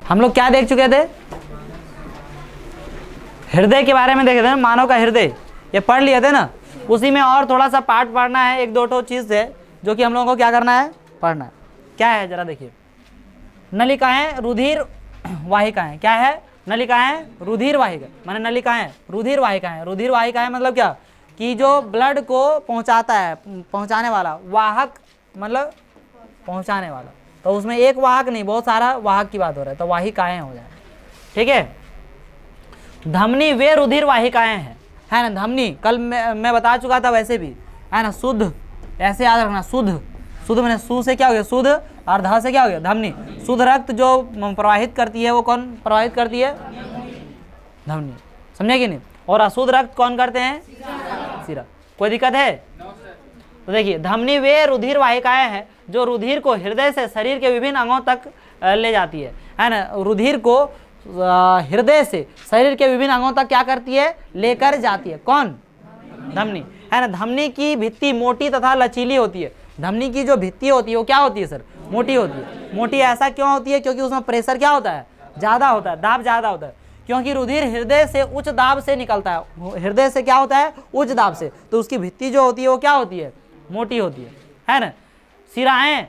हम लोग क्या देख चुके थे? हृदय के बारे में देखे थे ना, मानव का हृदय, ये पढ़ लिए थे ना। उसी में और थोड़ा सा पार्ट पढ़ना है, एक दो चीज है जो कि हम लोगों को क्या करना है, पढ़ना है। क्या है जरा देखिए, नलिकाएं रुधिर वाहिकाएं। क्या है? नलिकाएं रुधिर वाहिका, माने नलिकाएं रुधिर वाहिकाएं। रुधिर वाहिकाएं मतलब क्या, कि जो ब्लड को पहुंचाता है, पहुंचाने वाला, वाहक मतलब पहुंचाने वाला। तो उसमें एक वाहक नहीं, बहुत सारा वाहक की बात हो रहा है, तो वाहिकाएं हो जाए। ठीक है। धमनी वे रुधिर वाहिकाएं हैं, है ना। धमनी कल मैं बता चुका था वैसे भी, है ना। शुद्ध, ऐसे याद रखना, शुद्ध, शुद्ध मैंने सु से क्या हो गया शुद्ध, और ध से क्या हो गया धमनी। शुद्ध रक्त जो प्रवाहित करती है वो कौन प्रवाहित करती है? धमनी, समझे कि नहीं। और अशुद्ध रक्त कौन करते हैं? सिरा। कोई दिक्कत है? तो देखिए, धमनी वे रुधिर वाहिकाएं हैं जो रुधिर को हृदय से शरीर के विभिन्न अंगों तक ले जाती है ना। रुधिर को हृदय से शरीर के विभिन्न अंगों तक क्या करती है? लेकर जाती है। कौन? धमनी, है ना। धमनी की भित्ति मोटी तथा लचीली होती है। धमनी की जो भित्ति होती है वो क्या होती है सर? मोटी होती है। मोटी ऐसा क्यों होती है? क्योंकि उसमें प्रेशर क्या होता है? ज़्यादा होता है, दाब ज़्यादा होता है। क्योंकि रुधिर हृदय से उच्च दाब से निकलता है। हृदय से क्या होता है? उच्च दाब से। तो उसकी भित्ति जो होती है वो क्या होती है? मोटी होती है ना। सिराएं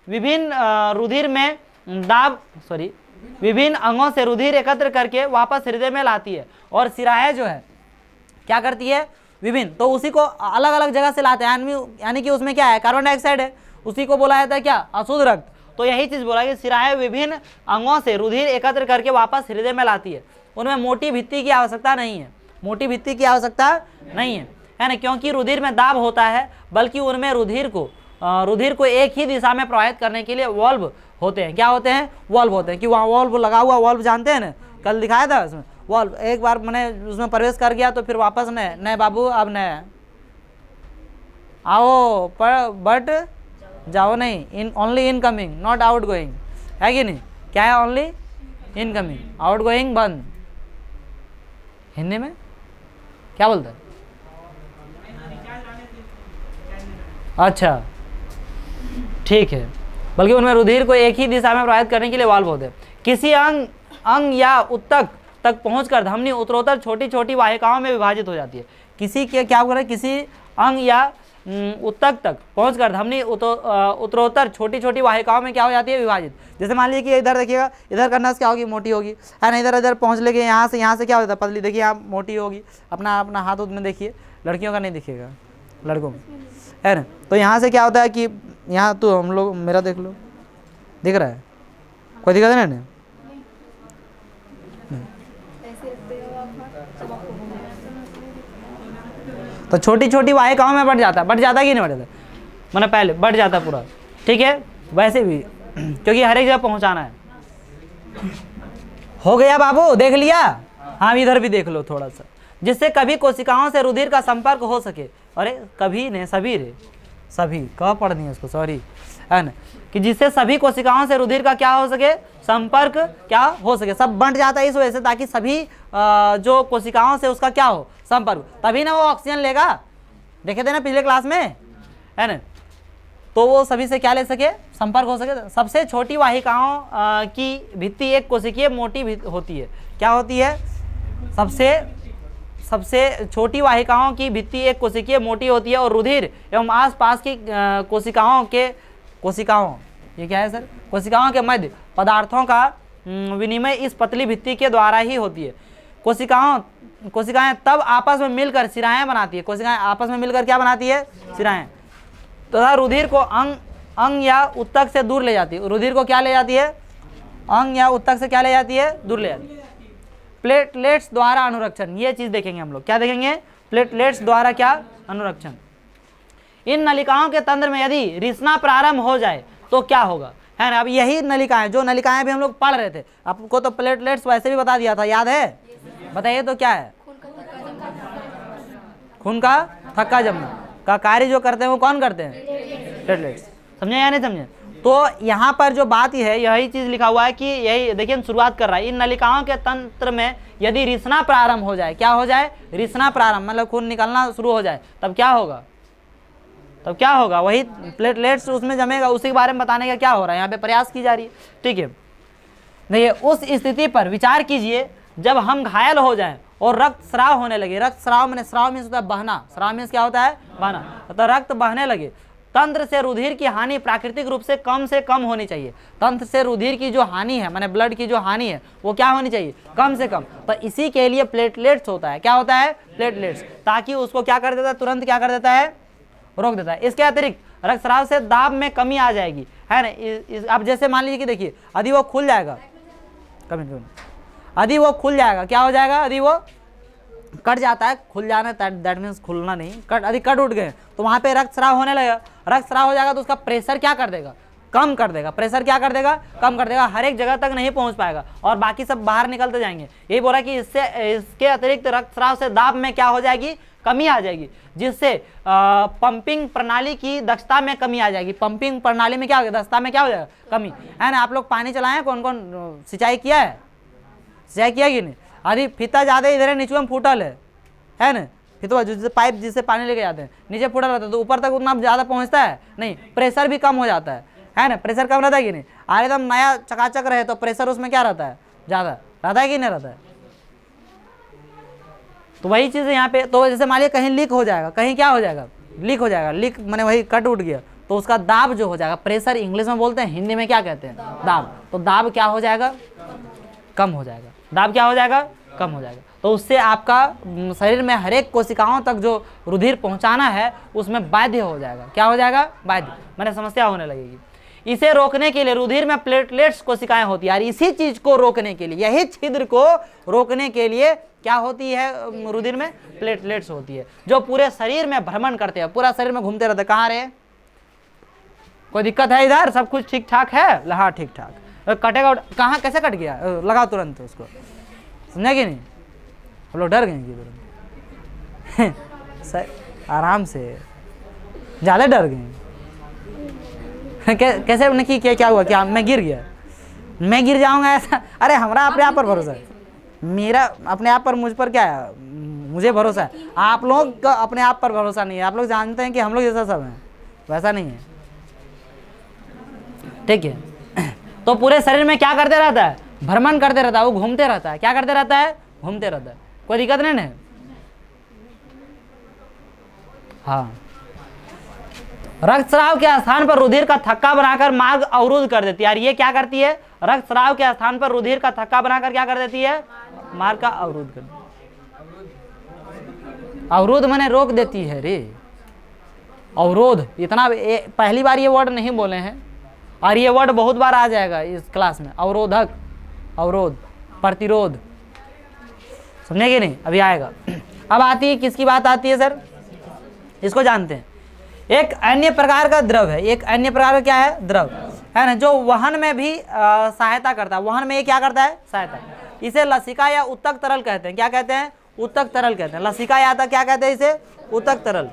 विभिन्न रुधिर में दाब विभिन्न अंगों से रुधिर एकत्र करके वापस हृदय में लाती है। और सिराएं जो है क्या करती है? विभिन्न, तो उसी को अलग अलग जगह से लाते हैं, यानी कि उसमें क्या है? कार्बन डाइऑक्साइड है, उसी को बोला जाता है क्या? अशुद्ध रक्त। तो यही चीज बोला कि सिराएं विभिन्न अंगों से रुधिर एकत्र करके वापस हृदय में लाती है। उनमें मोटी भित्ति की आवश्यकता नहीं है, मोटी भित्ति की आवश्यकता नहीं है ना। क्योंकि रुधिर में दाब होता है, बल्कि उनमें रुधिर को एक ही दिशा में प्रवाहित करने के लिए वॉल्व होते हैं। क्या होते हैं? वॉल्व होते हैं। कि वहाँ वॉल्व लगा हुआ, वॉल्व जानते हैं ना, कल दिखाया था उसमें वॉल्व। एक बार मैंने उसमें प्रवेश कर गया तो फिर वापस नहीं बाबू, अब नहीं आओ, पर बट जाओ नहीं, in only incoming not out going, है कि नहीं? क्या है? ओनली इनकमिंग, आउट गोइंग बंद। हिंदी में क्या बोलते हैं? अच्छा ठीक है, बल्कि उनमें रुधिर को एक ही दिशा में प्रवाहित करने के लिए वाल्व होते हैं। किसी अंग या उत्तक तक पहुंचकर धमनी उत्तरोत्तर छोटी छोटी वाहिकाओं में विभाजित हो जाती है। किसी के क्या करें? किसी अंग या उत्तक तक पहुंचकर धमनी उत्तरोत्तर छोटी छोटी वाहिकाओं में क्या हो जाती है? विभाजित। जैसे मान लीजिए कि इधर देखिएगा, इधर करना से क्या होगी? मोटी होगी, है ना। इधर पहुंच लेके यहाँ से क्या होता है? पतली। देखिए यहाँ मोटी होगी। अपना हाथ उत में देखिए, लड़कियों का नहीं दिखेगा, लड़कों में, है ना। तो यहाँ से क्या होता है कि यहाँ तो हम लोग, मेरा देख लो, दिख रहा है? कोई दिक्कत है ना? तो छोटी छोटी वाहिकाओं में बढ़ जाता कि नहीं बढ़ जाता? मैंने पहले बढ़ जाता पूरा, ठीक है। वैसे भी क्योंकि हर एक जगह पहुंचाना है। हो गया बाबू, देख लिया? हाँ, इधर भी देख लो थोड़ा सा। जिससे कभी कोशिकाओं से रुधिर का संपर्क हो सके। अरे कभी नहीं, सभी रे, सभी कहाँ पढ़ दिए उसको, सॉरी, है ना। कि जिससे सभी कोशिकाओं से रुधिर का क्या हो सके? संपर्क क्या हो सके। सब बंट जाता है इस वजह से, ताकि सभी जो कोशिकाओं से उसका क्या हो? संपर्क, तभी ना वो ऑक्सीजन लेगा। देखे थे ना पिछले क्लास में, है ना। तो वो सभी से क्या ले सके? संपर्क हो सके। सबसे छोटी वाहिकाओं की भित्ति एक कोशिकीय मोटी होती है। क्या होती है? सबसे छोटी वाहिकाओं की भित्ति एक कोशिकीय मोटी होती है। और रुधिर एवं आसपास की कोशिकाओं ये क्या है सर? कोशिकाओं के मध्य पदार्थों का विनिमय इस पतली भित्ति के द्वारा ही होती है। कोशिकाएं तब आपस में मिलकर सिराएं बनाती है। कोशिकाएं आपस में मिलकर क्या बनाती है? सिराएं। तथा रुधिर को अंग या उत्तक से दूर ले जाती है। रुधिर को क्या ले जाती है? अंग या उत्तक से क्या ले जाती है? दूर ले जाती है। प्लेटलेट्स द्वारा अनुरक्षण, ये चीज देखेंगे हम लोग। क्या देखेंगे? प्लेटलेट्स द्वारा क्या? अनुरक्षण। इन नलिकाओं के तंत्र में यदि रिसना प्रारंभ हो जाए तो क्या होगा, है ना। अब यही नलिकाएं, जो नलिकाएं भी हम लोग पढ़ रहे थे, आपको तो प्लेटलेट्स वैसे भी बता दिया था, याद है? बताइए तो क्या है? खून का थक्का जमना का कार्य जो करते हैं वो कौन करते हैं? प्लेटलेट्स। समझे या नहीं समझे? तो यहाँ पर जो बात है, यही चीज लिखा हुआ है कि यही देखिए, हम शुरुआत कर रहा है। इन नलिकाओं के तंत्र में यदि रिसना प्रारंभ हो जाए, क्या हो जाए? रिसना प्रारंभ, मतलब खून निकलना शुरू हो जाए, तब क्या होगा? तब क्या होगा? वही प्लेटलेट्स उसमें जमेगा। उसी के बारे में बताने का क्या हो रहा है यहाँ पे, प्रयास की जा रही है, ठीक है। देखिए उस स्थिति पर विचार कीजिए जब हम घायल हो जाएं और रक्त स्राव होने लगे। रक्त स्राव मैंने स्राव मीन्स होता है बहना, स्राव मीन्स क्या होता है? बहना। तो रक्त बहने लगे, तंत्र से रुधिर की हानि प्राकृतिक रूप से कम होनी चाहिए। तंत्र से रुधिर की जो हानि है, माने ब्लड की जो हानि है, वो क्या होनी चाहिए? कम से कम। तो इसी के लिए प्लेटलेट्स होता है। क्या होता है? प्लेटलेट्स, ताकि उसको क्या कर देता है? तुरंत क्या कर देता है? रोक देता है। इसके अतिरिक्त रक्तस्राव से दाब में कमी आ जाएगी, है ना। अब जैसे मान लीजिए कि देखिए यदि वो खुल जाएगा, यदि वो खुल जाएगा, क्या हो जाएगा? यदि वो कट जाता है, खुल जाना दैट मीन्स खुलना नहीं, यदि कट उठ गए तो वहाँ पे रक्तस्राव होने लगेगा। रक्तस्राव हो जाएगा तो उसका प्रेशर क्या कर देगा? कम कर देगा। प्रेशर क्या कर देगा? कम कर देगा। हर एक जगह तक नहीं पहुँच पाएगा और बाकी सब बाहर निकलते जाएंगे। यही बोला कि इसके अतिरिक्त रक्तस्राव से दाब में क्या हो जाएगी? कमी आ जाएगी, जिससे पंपिंग प्रणाली की दक्षता में कमी आ जाएगी। पंपिंग प्रणाली में क्या होगा? दक्षता में क्या हो जाएगा? कमी, है ना। आप लोग पानी चलाएं, कौन कौन सिंचाई किया है? सिंचाई किया कि नहीं? यदि फीता ज़्यादा इधर है, नीचे में फूटल है ना, फिर जिससे पाइप जिससे पानी लेके जाते हैं नीचे फूटल रहता है, तो ऊपर तक उतना ज़्यादा पहुँचता है नहीं, प्रेशर भी कम हो जाता है ना। प्रेशर कम रहता है कि नहीं? और एकदम नया चकाचक रहे तो प्रेशर उसमें क्या रहता है? ज़्यादा रहता है कि नहीं रहता है? तो वही चीज़ यहाँ पे, तो जैसे मान लिया कहीं लीक हो जाएगा, कहीं क्या हो जाएगा? लीक हो जाएगा। लीक मैंने वही कट उठ गया तो उसका दाब जो हो जाएगा, प्रेशर इंग्लिश में बोलते हैं, हिंदी में क्या कहते हैं? दाब। तो दाब क्या हो जाएगा? कम हो जाएगा। दाब क्या हो जाएगा? कम हो जाएगा। तो उससे आपका शरीर में हर एक कोशिकाओं तक जो रुधिर पहुंचाना है उसमें बाध्य हो जाएगा। क्या हो जाएगा? बाध्य, मैंने समस्या होने लगेगी। इसे रोकने के लिए रुधिर में प्लेटलेट्स कोशिकाएं होती है, और इसी चीज को रोकने के लिए, यही छिद्र को रोकने के लिए क्या होती है? रुधिर में प्लेटलेट्स होती है, जो पूरे शरीर में भ्रमण करते हैं, पूरा शरीर में घूमते रहते हैं। कहाँ रहे? कोई दिक्कत है इधर? सब कुछ ठीक ठाक है? हाँ ठीक ठाक। कटेगा कहाँ? कैसे कट गया? लगाओ तुरंत उसको, समझा कि नहीं? हम लोग डर गए कि तुरंत आराम से, ज़्यादा डर गए। कैसे नहीं? क्या हुआ? क्या मैं गिर गया? मैं गिर जाऊंगा ऐसा? अरे हमारा अपने आप पर भरोसा है, मेरा अपने आप पर, मुझ पर क्या है? मुझे भरोसा है। आप लोग का अपने आप पर भरोसा नहीं है। आप लोग जानते हैं कि हम लोग जैसा सब हैं, वैसा नहीं है, ठीक है। तो पूरे शरीर में क्या करते रहता है? भ्रमण करते रहता है, वो घूमते रहता है। क्या करते रहता है? घूमते रहता है। कोई दिक्कत नहीं है? हाँ। रक्तस्राव के स्थान पर रुधिर का थक्का बनाकर मार्ग अवरुद्ध कर देती है। यार ये क्या करती है? रक्तस्राव के स्थान पर रुधिर का थक्का बनाकर क्या कर देती है? मार्ग का अवरुद्ध कर देती है। अवरुद्ध माने रोक देती है रे। अवरोध, इतना पहली बार ये वर्ड नहीं बोले हैं, और ये वर्ड बहुत बार आ जाएगा इस क्लास में। अवरोधक, अवरोध, प्रतिरोध, समझे कि नहीं? अभी आएगा। अब आती है, किसकी बात आती है सर? इसको जानते हैं। एक अन्य प्रकार का द्रव है, एक अन्य प्रकार का क्या है? द्रव, है ना, जो वहन में भी सहायता करता है। वहन में ये क्या करता है? सहायता। इसे लसिका या उत्तक तरल कहते हैं। क्या कहते हैं? उत्तक तरल कहते हैं। लसिका या क्या कहते हैं? इसे उत्तक तरल,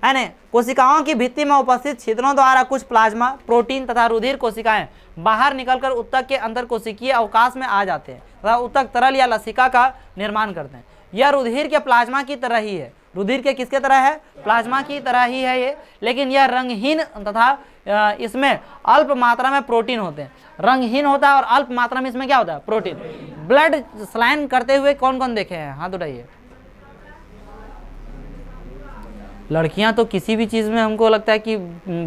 है ना। कोशिकाओं की भित्ति में उपस्थित छिद्रों द्वारा कुछ प्लाज्मा, प्रोटीन तथा रुधिर कोशिकाएं बाहर निकलकर उत्तक के अंतर कोशिकीय अवकाश में आ जाते हैं तथा उत्तक तरल या लसिका का निर्माण करते हैं। यह रुधिर के प्लाज्मा की तरह ही है। रुधिर के किसके तरह है? प्लाज्मा की तरह ही है ये, लेकिन यह रंगहीन तथा इसमें अल्प मात्रा में प्रोटीन होते हैं। रंगहीन होता है और अल्प मात्रा में इसमें क्या होता है? प्रोटीन। ब्लड स्लाइन करते हुए कौन कौन देखे हैं? हाथ उठाइए। लड़कियां तो किसी भी चीज़ में हमको लगता है कि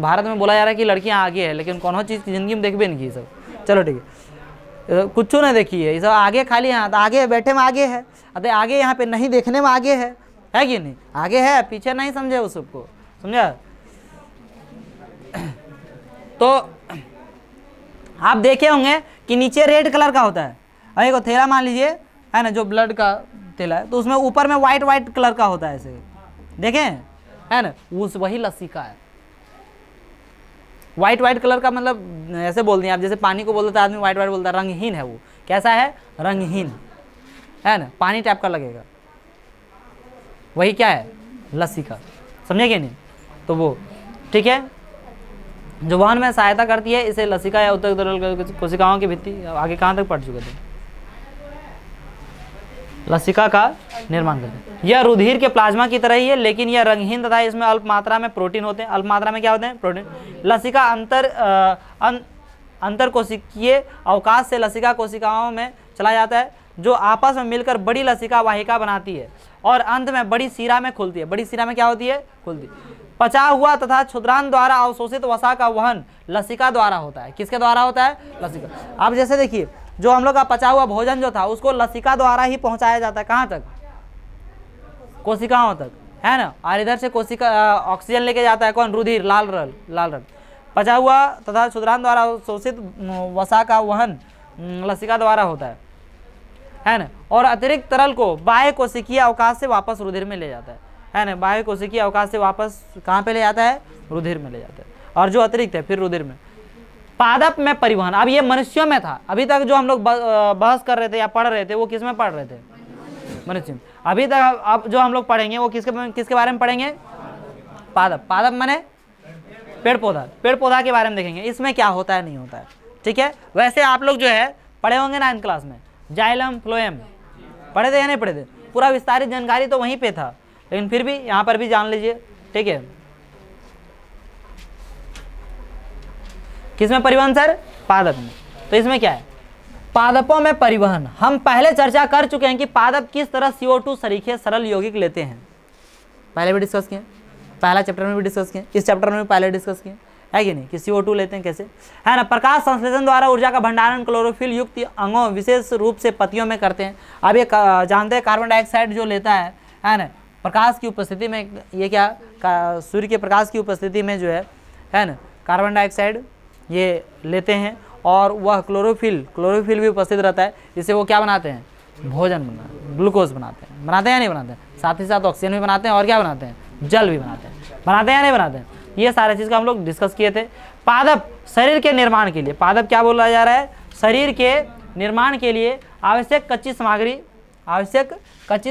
भारत में बोला जा रहा है कि लड़कियां आगे है, लेकिन कौन चीज़ की ज़िंदगी में देखबे नहीं की सब। चलो ठीक है, कुछ नहीं देखी है ये सब, आगे खाली हाथ, आगे बैठे में आगे है, अरे आगे यहाँ पे नहीं देखने में आगे है कि नहीं? आगे है, पीछे नहीं समझे उस सबको, समझा? तो आप देखे होंगे कि नीचे रेड कलर का होता है, अरे को थैला मान लीजिए, है ना, जो ब्लड का थैला है, तो उसमें ऊपर में वाइट कलर का होता है, ऐसे देखें, है ना, उस वही लसिका है। वाइट कलर का मतलब ऐसे बोल दिए आप, जैसे पानी को बोलता है आदमी वाइट बोलता है, रंगहीन है वो। कैसा है? रंगहीन, है ना, पानी टाइप का लगेगा, वही क्या है? लसिका, समझे कि नहीं? तो वो ठीक है, जो वहन में सहायता करती है, इसे लसिका या उत्तक तरल कोशिकाओं की भित्ति, आगे कहाँ तक पढ़ चुके थे? लसिका का निर्माण करते हैं। यह रुधिर के प्लाज्मा की तरह ही है, लेकिन यह रंगहीन तथा इसमें अल्प मात्रा में प्रोटीन होते हैं। अल्प मात्रा में क्या होते हैं? प्रोटीन। लसिका अंतर कोशिकीय अवकाश से लसिका कोशिकाओं में चला जाता है, जो आपस में मिलकर बड़ी लसिका वाहिका बनाती है और अंत में बड़ी शिरा में खुलती है। बड़ी शिरा में क्या होती है? खुलती। पचा हुआ तथा क्षुद्रांत द्वारा अवशोषित वसा का वहन लसिका द्वारा होता है। किसके द्वारा होता है? लसिका। अब जैसे देखिए, जो हम लोग का पचा हुआ भोजन जो था उसको लसिका द्वारा ही पहुंचाया जाता है। कहाँ तक? कोशिकाओं तक, है ना। और इधर से कोशिका ऑक्सीजन लेके जाता है कौन? रुधिर, लाल रक्त। पचा हुआ तथा क्षुद्रांत द्वारा अवशोषित वसा का वहन लसिका द्वारा होता है ना। और अतिरिक्त तरल को बाह्य कोशिकीय अवकाश से वापस रुधिर में ले जाता है ना। बाह्य कोशिकीय अवकाश से वापस कहाँ पे ले जाता है? रुधिर में ले जाता है। और जो अतिरिक्त है फिर रुधिर में। पादप में परिवहन, अब ये मनुष्यों में था। अभी तक जो हम लोग बहस कर रहे थे या पढ़ रहे थे वो किस में पढ़ रहे थे? मनुष्य में। अभी तक अब जो हम लोग पढ़ेंगे वो किसके बारे में पढ़ेंगे? पादप। पादप माने पेड़ पौधा। पेड़ पौधा के बारे में देखेंगे इसमें क्या होता है नहीं होता है। ठीक है। वैसे आप लोग जो है पढ़े होंगे 9th क्लास में जाइलम फ्लोएम, पढ़े थे या नहीं पढ़े थे? पूरा विस्तारित जानकारी तो वहीं पे था, लेकिन फिर भी यहाँ पर भी जान लीजिए। ठीक है। किसमें परिवहन सर? पादप में। तो इसमें क्या है? पादपों में परिवहन। हम पहले चर्चा कर चुके हैं कि पादप किस तरह CO2 सरीखे सरल यौगिक लेते हैं, पहले भी डिस्कस किए, पहला चैप्टर में भी डिस्कस किए, इस चैप्टर में भी पहले डिस्कस किए, है कि नहीं, कि CO2 लेते हैं कैसे, है ना। प्रकाश संश्लेषण द्वारा ऊर्जा का भंडारण क्लोरोफिल युक्त अंगों विशेष रूप से पत्तियों में करते हैं। अब ये जानते हैं कार्बन डाइऑक्साइड जो लेता है ना, प्रकाश की उपस्थिति में, ये क्या सूर्य के प्रकाश की उपस्थिति में जो है ना, कार्बन डाइऑक्साइड ये लेते हैं और वह क्लोरोफिल भी उपस्थित रहता है। जिससे वो क्या बनाते हैं? भोजन ग्लूकोज बनाते हैं या नहीं बनाते हैं? साथ ही साथ ऑक्सीजन भी बनाते हैं और क्या बनाते हैं? जल भी बनाते हैं या नहीं बनाते हैं? ये सारे चीज़ का हम लोग डिस्कस किए थे। पादप शरीर के निर्माण के लिए, पादप क्या बोला जा रहा है? शरीर के निर्माण के लिए आवश्यक कच्ची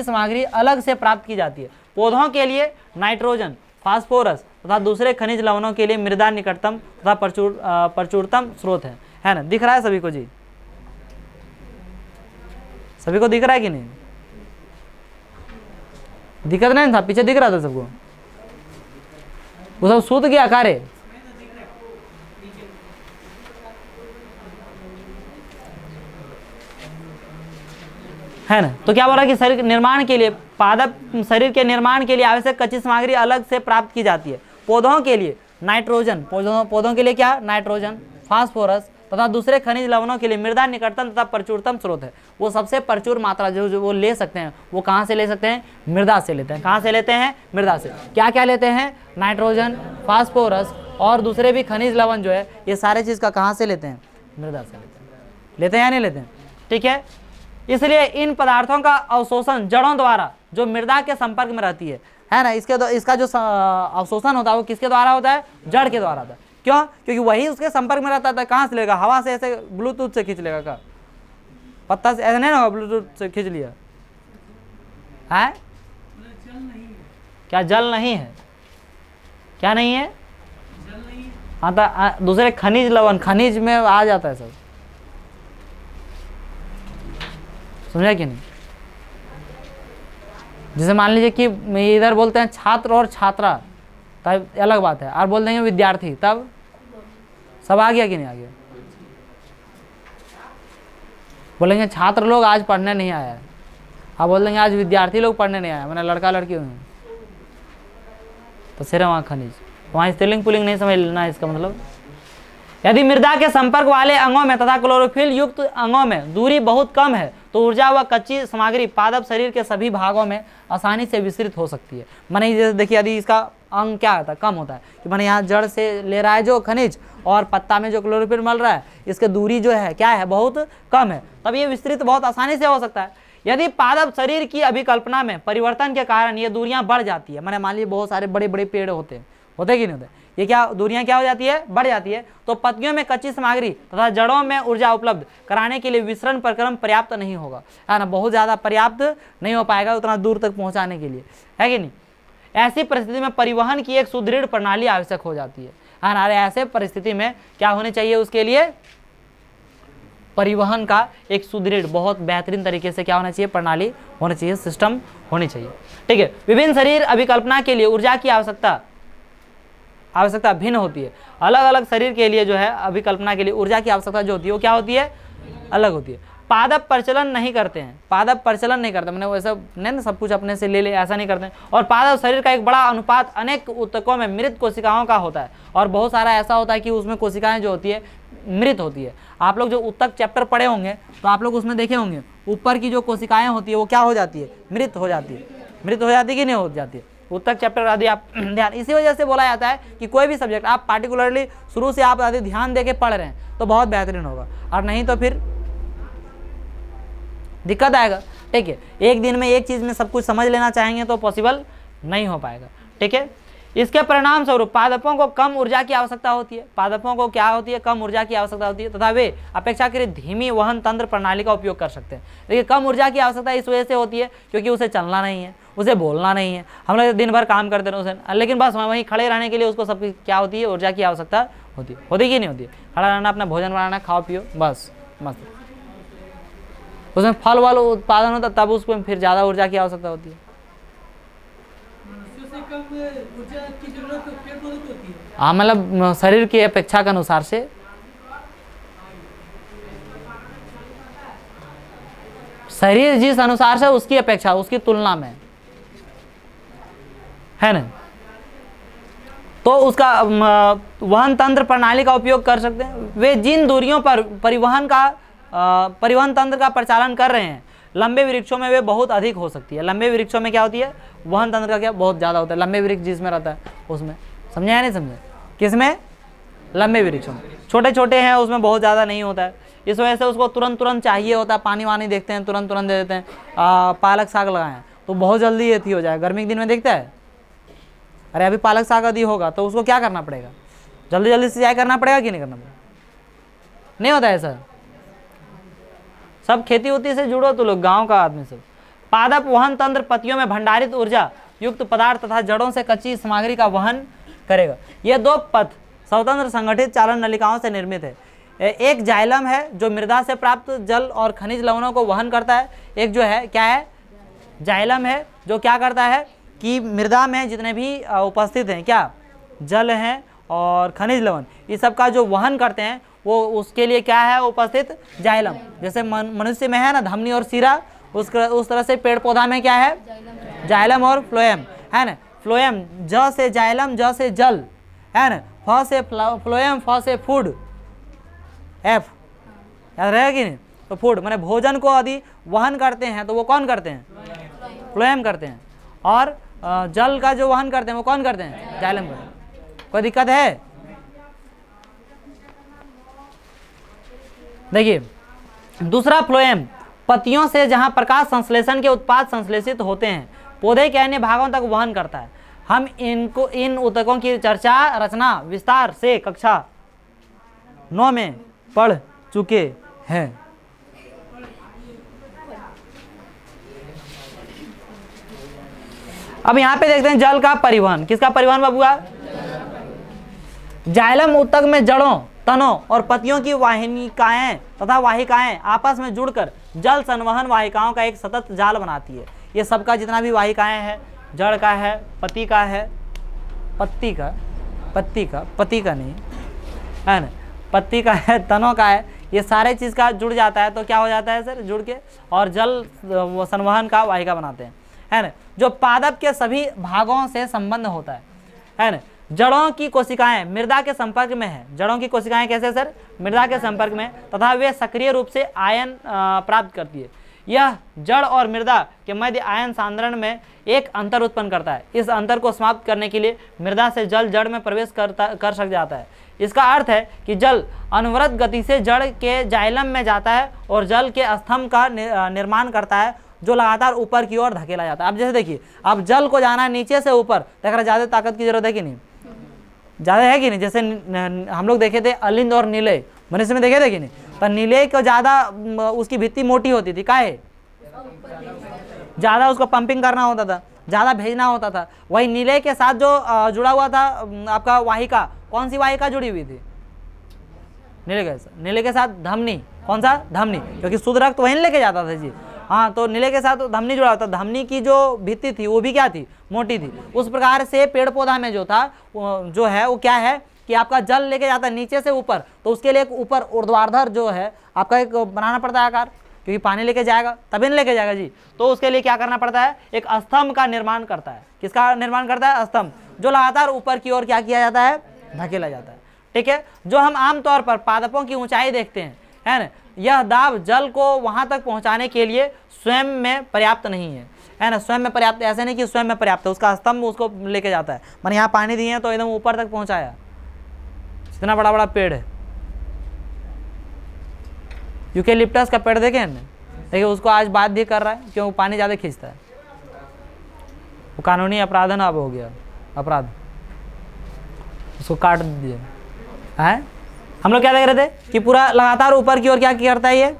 सामग्री अलग से प्राप्त की जाती है। पौधों के लिए नाइट्रोजन, फास्फोरस तथा दूसरे खनिज लवणों के लिए मृदा निकटतम तथा प्रचुरतम स्रोत है ना। दिख रहा है सभी को जी? सभी को दिख रहा है कि नहीं? दिक्कत नहीं था? पीछे दिख रहा था सबको? वो सब सूत गया कार्य है ना। तो क्या बोला कि शरीर के निर्माण के लिए, पादप शरीर के निर्माण के लिए आवश्यक कच्ची सामग्री अलग से प्राप्त की जाती है। पौधों के लिए नाइट्रोजन, पौधों के लिए क्या? नाइट्रोजन, फास्फोरस तथा दूसरे खनिज लवणों के लिए मृदा निकटतम तथा प्रचुरतम स्रोत है। वो सबसे प्रचुर मात्रा जो वो ले सकते हैं वो कहाँ से ले सकते हैं? मृदा से लेते हैं। कहाँ से लेते हैं? मृदा से। क्या क्या लेते हैं? नाइट्रोजन, फास्फोरस और दूसरे भी खनिज लवण जो है, ये सारे चीज़ का कहाँ से लेते हैं? मृदा से लेते हैं या नहीं लेते हैं? ठीक है। इसलिए इन पदार्थों का अवशोषण जड़ों द्वारा जो मृदा के संपर्क में रहती है ना, इसका जो अवशोषण होता है वो किसके द्वारा होता है? जड़ के द्वारा होता है। क्यों? क्योंकि वही उसके संपर्क में रहता था। कहाँ से लेगा? हवा से ऐसे ब्लूटूथ से खींच लेगा का? पत्ता से ऐसा नहीं ना, ब्लूटूथ से खींच लिया है? क्या जल नहीं है? क्या नहीं है? हाँ, तो दूसरे खनिज लवण, खनिज में आ जाता है सब, समझा कि नहीं? जैसे मान लीजिए कि इधर बोलते हैं छात्र और छात्रा, तब अलग बात है, और बोल देंगे विद्यार्थी, तब सब आ गया कि नहीं आ गया? बोलेंगे छात्र लोग आज पढ़ने नहीं आया है, आप बोल देंगे आज विद्यार्थी लोग पढ़ने नहीं आया, मैंने लड़का लड़की हुए, तो सिर्फ वहाँ खनिज, वहाँ स्त्रीलिंग पुल्लिंग नहीं समझना इसका मतलब। यदि मृदा के संपर्क वाले अंगों में तथा क्लोरोफिल युक्त अंगों में दूरी बहुत कम है तो ऊर्जा व कच्ची सामग्री पादप शरीर के सभी भागों में आसानी से विस्तृत हो सकती है। माने जैसे देखिए, यदि इसका अंग क्या होता है? कम होता है, कि माने यहाँ जड़ से ले रहा है जो खनिज और पत्ता में जो क्लोरोफिल मिल रहा है, इसके दूरी जो है क्या है? बहुत कम है, तब ये विस्तृत बहुत आसानी से हो सकता है। यदि पादप शरीर की अभिकल्पना में परिवर्तन के कारण ये दूरियां बढ़ जाती है, माने मान लीजिए बहुत सारे बड़े बड़े पेड़ होते कि नहीं होते, ये क्या दूरियां क्या हो जाती है? बढ़ जाती है। तो पत्तियों में कच्ची सामग्री तथा जड़ों में ऊर्जा उपलब्ध कराने के लिए विसरण प्रक्रम पर्याप्त नहीं होगा, है ना, बहुत ज़्यादा पर्याप्त नहीं हो पाएगा उतना दूर तक पहुंचाने के लिए, है कि नहीं। ऐसी परिस्थिति में परिवहन की एक सुदृढ़ प्रणाली आवश्यक हो जाती है ना। ऐसे परिस्थिति में क्या होनी चाहिए? उसके लिए परिवहन का एक सुदृढ़, बहुत बेहतरीन तरीके से क्या होना चाहिए? प्रणाली होनी चाहिए, सिस्टम होनी चाहिए। ठीक है। विभिन्न शरीर अभिकल्पना के लिए ऊर्जा की आवश्यकता आवश्यकता भिन्न होती है। अलग अलग शरीर के लिए जो है अभिकल्पना के लिए ऊर्जा की आवश्यकता जो होती है वो क्या होती है, अलग होती है। पादप प्रचलन नहीं करते हैं, पादप प्रचलन नहीं करते, मैंने वैसा नहीं ना सब कुछ अपने से ले ले, ऐसा नहीं करते हैं। और पादप शरीर का एक बड़ा अनुपात अनेक ऊतकों में मृत कोशिकाओं का होता है, और बहुत सारा ऐसा होता है कि उसमें कोशिकाएं जो होती है मृत होती है। आप लोग जो ऊतक चैप्टर पढ़े होंगे तो आप लोग उसमें देखे होंगे ऊपर की जो कोशिकाएं होती है वो क्या हो जाती है, मृत हो जाती है। मृत हो जाती है कि नहीं हो जाती है, ऊतक चैप्टर आदि आप ध्यान, इसी वजह से बोला जाता है कि कोई भी सब्जेक्ट आप पार्टिकुलरली शुरू से आप आदि ध्यान दे के पढ़ रहे हैं तो बहुत बेहतरीन होगा, और नहीं तो फिर दिक्कत आएगा। ठीक है, एक दिन में एक चीज़ में सब कुछ समझ लेना चाहेंगे तो पॉसिबल नहीं हो पाएगा। ठीक है, इसके परिणाम स्वरूप पादपों को कम ऊर्जा की आवश्यकता होती है। पादपों को क्या होती है, कम ऊर्जा की आवश्यकता होती है, तथा वे अपेक्षाकृत धीमी वहन तंत्र प्रणाली का उपयोग कर सकते हैं। देखिए, कम ऊर्जा की आवश्यकता इस वजह से होती है क्योंकि उसे चलना नहीं है, उसे बोलना नहीं है। हम लोग दिन भर काम करते रहे उसे, लेकिन बस वहीं खड़े रहने के लिए उसको सब क्या होती है, ऊर्जा की आवश्यकता होती है। होती कि नहीं होती है? खड़ा रहना, अपना भोजन बनाना, खाओ पियो, बस मस्त। उसमें फल वाल उत्पादन होता तब उसको फिर ज़्यादा ऊर्जा की आवश्यकता होती है। हाँ, मतलब शरीर की अपेक्षा के अनुसार से शरीर जिस अनुसार से उसकी अपेक्षा, उसकी तुलना में है ना, तो उसका वहन तंत्र प्रणाली का उपयोग कर सकते हैं। वे जिन दूरियों पर परिवहन तंत्र का प्रचालन कर रहे हैं, लंबे वृक्षों में वे बहुत अधिक हो सकती है। लंबे वृक्षों में क्या होती है, वहन तंत्र का क्या बहुत ज़्यादा होता है। लंबे वृक्ष जिसमें रहता है उसमें, समझे या नहीं समझे? किसमें? लंबे वृक्षों में। छोटे छोटे हैं उसमें बहुत ज़्यादा नहीं होता है, इस वजह से उसको तुरंत तुरंत चाहिए होता है। पानी वानी देखते हैं तुरंत तुरंत दे देते हैं। पालक साग लगाएं तो बहुत जल्दी ये थी हो जाए। गर्मी के दिन में देखता है, अरे अभी पालक साग यदि होगा तो उसको क्या करना पड़ेगा, जल्दी जल्दी सिंचाई करना पड़ेगा कि नहीं करना पड़ेगा? नहीं होता है ऐसा। सब खेती उती से जुड़ो तो लोग, गांव का आदमी सब। पादप वहन तंत्र पत्तियों में भंडारित ऊर्जा युक्त पदार्थ तथा जड़ों से कच्ची सामग्री का वहन करेगा। ये दो पथ स्वतंत्र संगठित चालन नलिकाओं से निर्मित है। एक जाइलम है जो मृदा से प्राप्त जल और खनिज लवणों को वहन करता है। एक जो है क्या है, जाइलम है जो क्या करता है कि मृदा में जितने भी उपस्थित हैं क्या जल हैं और खनिज लवण, इस सब का जो वहन करते हैं वो उसके लिए क्या है उपस्थित, जाइलम। जैसे मनुष्य में है ना धमनी और सिरा, उस तरह से पेड़ पौधा में क्या है, जाइलम और फ्लोएम है ना। फ्लोएम ज से जाइलम, ज से जल है ना, फ से फ्लोएम, फ से फूड, एफ याद रहेगा कि नहीं? तो फूड माने भोजन को यदि वहन करते हैं तो वो कौन करते हैं, फ्लोएम करते हैं। और जल का जो वहन करते हैं वो कौन करते हैं, जाइलम करते हैं। कोई दिक्कत है? देखिए दूसरा फ्लोएम, पत्तियों से जहां प्रकाश संश्लेषण के उत्पाद संश्लेषित होते हैं पौधे के अन्य भागों तक वहन करता है। हम इन ऊतकों की चर्चा रचना विस्तार से कक्षा 9 में पढ़ चुके हैं। अब यहां पे देखते हैं जल का परिवहन। किसका परिवहन बाबूआ? जाइलम ऊतक में जड़ों, तनों और पत्तियों की वाहिकाएं तथा वाहिकाएं आपस में जुड़कर जल संवहन वाहिकाओं का एक सतत जाल बनाती है। ये सबका जितना भी वाहिकाएं हैं, जड़ का है, पत्ती का है, पत्ती का नहीं है ना, पत्ती का है, तनों का है, ये सारे चीज़ का जुड़ जाता है तो क्या हो जाता है सर, जुड़ के और जल संवहन का वाहिका बनाते हैं, है ना। जो पादप के सभी भागों से संबंध होता है ना। जड़ों की कोशिकाएं मृदा के संपर्क में है। जड़ों की कोशिकाएं कैसे सर, मृदा के संपर्क में, तथा वे सक्रिय रूप से आयन प्राप्त करती है। यह जड़ और मृदा के मध्य आयन सांद्रण में एक अंतर उत्पन्न करता है। इस अंतर को समाप्त करने के लिए मृदा से जल जड़ में प्रवेश कर सक जाता है। इसका अर्थ है कि जल अनवरत गति से जड़ के जाइलम में जाता है और जल के स्तंभ का निर्माण करता है जो लगातार ऊपर की ओर धकेला जाता है। अब जैसे देखिए, अब जल को जाना है नीचे से ऊपर, देख रहा ज़्यादा ताकत की जरूरत है कि नहीं, ज़्यादा है कि नहीं। जैसे हम लोग देखे थे अलिंद और नीले, मनुष्य में देखे थे कि नहीं, तो नीले को ज़्यादा उसकी भित्ति मोटी होती थी, काहे ज़्यादा उसको पंपिंग करना होता था, ज़्यादा भेजना होता था। वही नीले के साथ जो जुड़ा हुआ था आपका वाहिका, कौन सी वाहिका जुड़ी हुई थी नीले के साथ धमनी, कौन सा धमनी, क्योंकि शुद्ध रक्त वहीं लेके जाता था जी। हाँ, तो नीले के साथ धमनी जुड़ा होता, धमनी की जो भित्ति थी वो भी क्या थी, मोटी थी। उस प्रकार से पेड़ पौधा में जो था जो है वो क्या है कि आपका जल लेके जाता है नीचे से ऊपर, तो उसके लिए एक ऊपर ऊर्ध्वाधर जो है आपका एक बनाना पड़ता है आकार, क्योंकि पानी लेके जाएगा तभी नहीं लेके जाएगा जी। तो उसके लिए क्या करना पड़ता है, एक स्तंभ का निर्माण करता है। किसका निर्माण करता है, स्तंभ, जो लगातार ऊपर की ओर क्या किया जाता है, धकेला जाता है। ठीक है, जो हम आमतौर पर पादपों की ऊंचाई देखते हैं, है ना, यह दाब जल को वहां तक पहुंचाने के लिए स्वयं में पर्याप्त नहीं है ना, स्वयं में पर्याप्त ऐसे नहीं कि स्वयं में पर्याप्त है, उसका स्तंभ उसको लेके जाता है। मैंने यहाँ पानी दिए तो एकदम ऊपर तक पहुंचाया, इतना बड़ा बड़ा पेड़ है, यूकेलिप्टस का पेड़ देखे हमने, देखिए उसको आज बात भी कर रहा है, क्यों, पानी ज़्यादा खींचता है। वो कानूनी अपराध ना अब हो गया, अपराध, उसको काट दिए है। हम लोग क्या देख रहे थे कि पूरा लगातार ऊपर की ओर क्या करता है, ये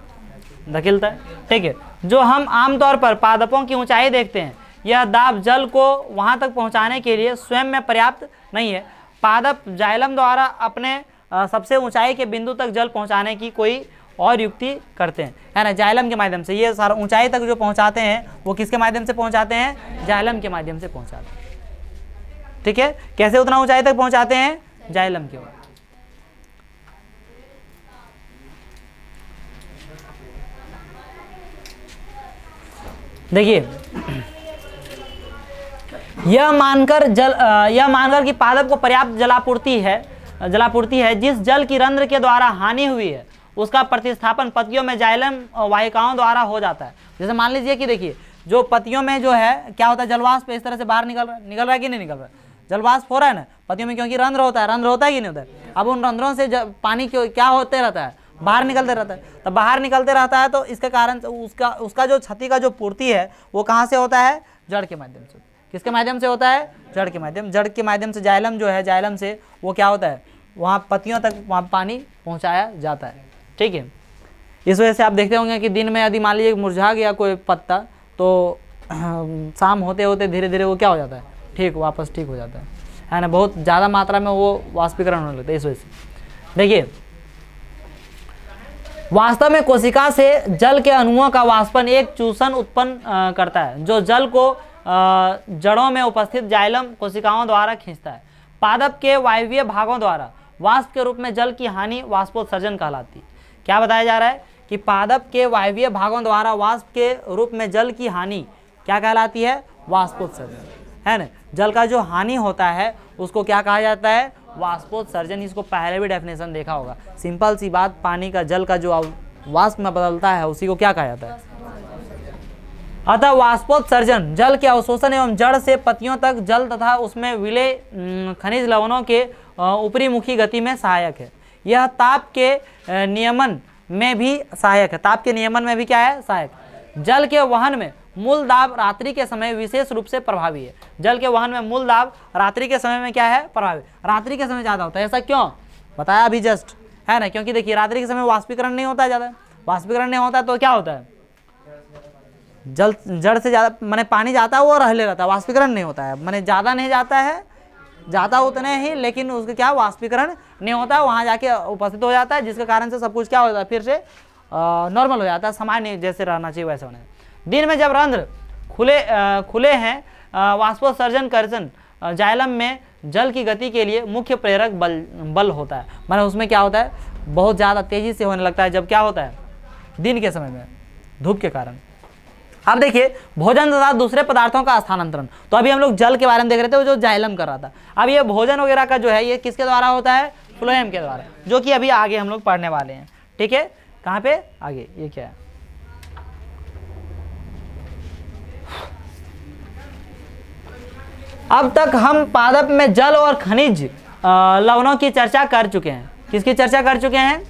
धकेलता है। ठीक है, जो हम आमतौर पर पादपों की ऊंचाई देखते हैं, यह दाब जल को वहां तक पहुंचाने के लिए स्वयं में पर्याप्त नहीं है। पादप जाइलम द्वारा अपने सबसे ऊंचाई के बिंदु तक जल पहुंचाने की कोई और युक्ति करते हैं, है ना, जाइलम के माध्यम से। ये सारा ऊंचाई तक जो पहुंचाते हैं वो किसके माध्यम से पहुंचाते हैं, जाइलम के माध्यम से पहुंचाते हैं। ठीक है, कैसे उतना ऊंचाई तक पहुंचाते हैं, जाइलम के। देखिए, यह मानकर कि पादप को पर्याप्त जलापूर्ति है, जिस जल की रंध्र के द्वारा हानि हुई है उसका प्रतिस्थापन पत्तियों में जाइलम वाहिकाओं द्वारा हो जाता है। जैसे मान लीजिए कि देखिए, जो पत्तियों में जो है क्या होता है, जलवाष्प इस तरह से बाहर निकल रहा है कि नहीं निकल रहा है, जलवाष्प हो रहा है ना पत्तियों में, क्योंकि रंध्र होता है कि नहीं होता है। अब उन रंध्रों से पानी क्या होते रहता है, बाहर निकलते रहता है। तो बाहर निकलते रहता है तो इसके कारण उसका जो क्षति का जो पूर्ति है वो कहाँ से होता है, जड़ के माध्यम से। किसके माध्यम से होता है, जड़ के माध्यम से जाइलम जो है, जाइलम से वो क्या होता है, वहाँ पत्तियों तक वहाँ पानी पहुँचाया जाता है। ठीक है, इस वजह से आप देखते होंगे कि दिन में यदि मान लीजिए मुरझा गया कोई पत्ता, तो शाम होते होते धीरे धीरे वो क्या हो जाता है, वापस ठीक हो जाता है ना, बहुत ज़्यादा मात्रा में वो वाष्पीकरण होने लगता है। इस वजह से देखिए, वास्तव में कोशिका से जल के अणुओं का वाष्पन एक चूसन उत्पन्न करता है, जो जल को जड़ों में उपस्थित जाइलम कोशिकाओं द्वारा खींचता है। पादप के वायवीय भागों द्वारा वाष्प के रूप में जल की हानि वाष्पोत्सर्जन कहलाती है। क्या बताया जा रहा है कि पादप के वायवीय भागों द्वारा वाष्प के रूप में जल की हानि क्या कहलाती है, वाष्पोत्सर्जन, है ना। जल का जो हानि होता है उसको क्या कहा जाता है, वाष्पोत्सर्जन। इसको पहले भी डेफिनेशन देखा होगा, सिंपल सी बात, पानी का जल का जो वाष्प में बदलता है उसी को क्या कहा जाता है। अतः वाष्पोत्सर्जन जल के अवशोषण एवं जड़ से पत्तियों तक जल तथा उसमें विलय खनिज लवणों के ऊपरी मुखी गति में सहायक है। यह ताप के नियमन में भी सहायक है। ताप के नियमन में भी क्या है, सहायक। जल के वहन में मूल दाब रात्रि के समय विशेष रूप से प्रभावी है। जल के वहन में मूल दाब रात्रि के समय में क्या है, प्रभावी। रात्रि के समय ज़्यादा होता है, ऐसा क्यों बताया अभी जस्ट, है ना, क्योंकि देखिए रात्रि के समय वाष्पीकरण नहीं होता है ज़्यादा, वाष्पीकरण नहीं होता तो क्या होता है, जड़ से ज़्यादा मैंने पानी जाता है वो रह ले रहता है, वाष्पीकरण नहीं होता है, मैंने ज़्यादा नहीं जाता है, जाता उतने ही, लेकिन उसके क्या वाष्पीकरण नहीं होता है, वहाँ जाके उपस्थित हो जाता है, जिसके कारण से सब कुछ क्या होता है, फिर से नॉर्मल हो जाता है, सामान्य जैसे रहना चाहिए वैसे होने। दिन में जब रंध्र खुले हैं, वाष्पोत्सर्जन कर्षण जाइलम में जल की गति के लिए मुख्य प्रेरक बल होता है। मतलब उसमें क्या होता है, बहुत ज़्यादा तेज़ी से होने लगता है जब क्या होता है, दिन के समय में धूप के कारण। अब देखिए भोजन तथा दूसरे पदार्थों का स्थानांतरण, तो अभी हम लोग जल के बारे में देख रहे थे, वो जो जाइलम कर रहा था। अब ये भोजन वगैरह का जो है ये किसके द्वारा होता है, फ्लोएम के द्वारा, जो कि अभी आगे हम लोग पढ़ने वाले हैं। ठीक है, कहाँ पे आगे, ये क्या है, अब तक हम पादप में जल और खनिज लवणों की चर्चा कर चुके हैं। किसकी चर्चा कर चुके हैं,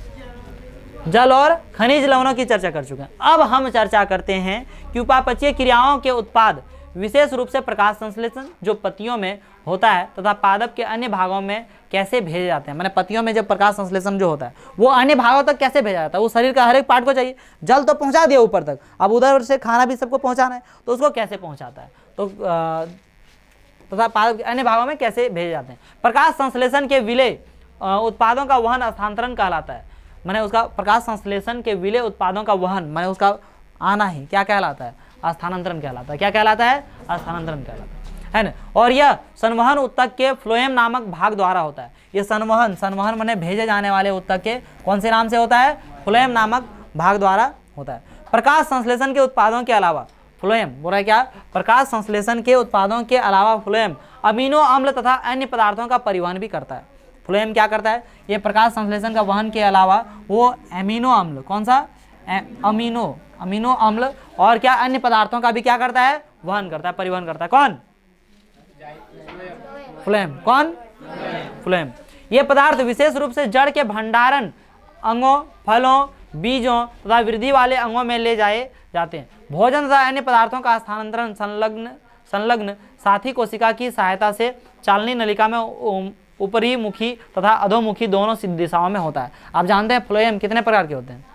जल और खनिज लवणों की चर्चा कर चुके हैं। अब हम चर्चा करते हैं कि उपापचयी क्रियाओं के उत्पाद, विशेष रूप से प्रकाश संश्लेषण जो पत्तियों में होता है तथा पादप के अन्य भागों में कैसे भेजे जाते हैं। मैंने पत्तियों में जब प्रकाश संश्लेषण जो होता है वो अन्य भागों तक कैसे भेजा जाता है, वो शरीर का हर एक पार्ट को चाहिए, जल तो पहुंचा दिया ऊपर तक, अब उधर से खाना भी सबको पहुंचाना है, तो उसको कैसे पहुंचाता है, तो तथा पादप के अन्य भागों में कैसे भेजे जाते हैं। प्रकाश संश्लेषण के विलय उत्पादों का वहन स्थानांतरण कहलाता है। मैंने उसका प्रकाश संश्लेषण के विलय उत्पादों का वहन, मैंने उसका आना ही क्या कहलाता है? स्थानांतरण कहलाता है। क्या कहलाता है? स्थानांतरण कहलाता है ना। और यह संवहन ऊतक के फ्लोएम नामक भाग द्वारा होता है। ये संवहन माने भेजे जाने वाले ऊतक के कौन से नाम से होता है? फ्लोएम नामक भाग द्वारा होता है। प्रकाश संश्लेषण के उत्पादों के अलावा फ्लोएम बोल रहा है क्या? प्रकाश संश्लेषण के उत्पादों के अलावा फ्लोएम अमीनो अम्ल तथा अन्य पदार्थों का परिवहन भी करता है। फ्लोएम क्या करता है? ये प्रकाश संश्लेषण का वहन के अलावा वो अमीनो अम्ल, कौन सा? अमीनो अम्ल और क्या अन्य पदार्थों का भी क्या करता है? वहन करता है, परिवहन करता है। कौन? फ्लोएम। कौन? फ्लोएम। ये पदार्थ विशेष रूप से जड़ के भंडारण अंगों, फलों, बीजों तथा वृद्धि वाले अंगों में ले जाए जाते हैं। भोजन तथा अन्य पदार्थों का स्थानांतरण संलग्न साथी कोशिका की सहायता से चालनी नलिका में ऊपरी मुखी तथा अधोमुखी दोनों दिशाओं में होता है। आप जानते हैं फ्लोएम कितने प्रकार के होते हैं?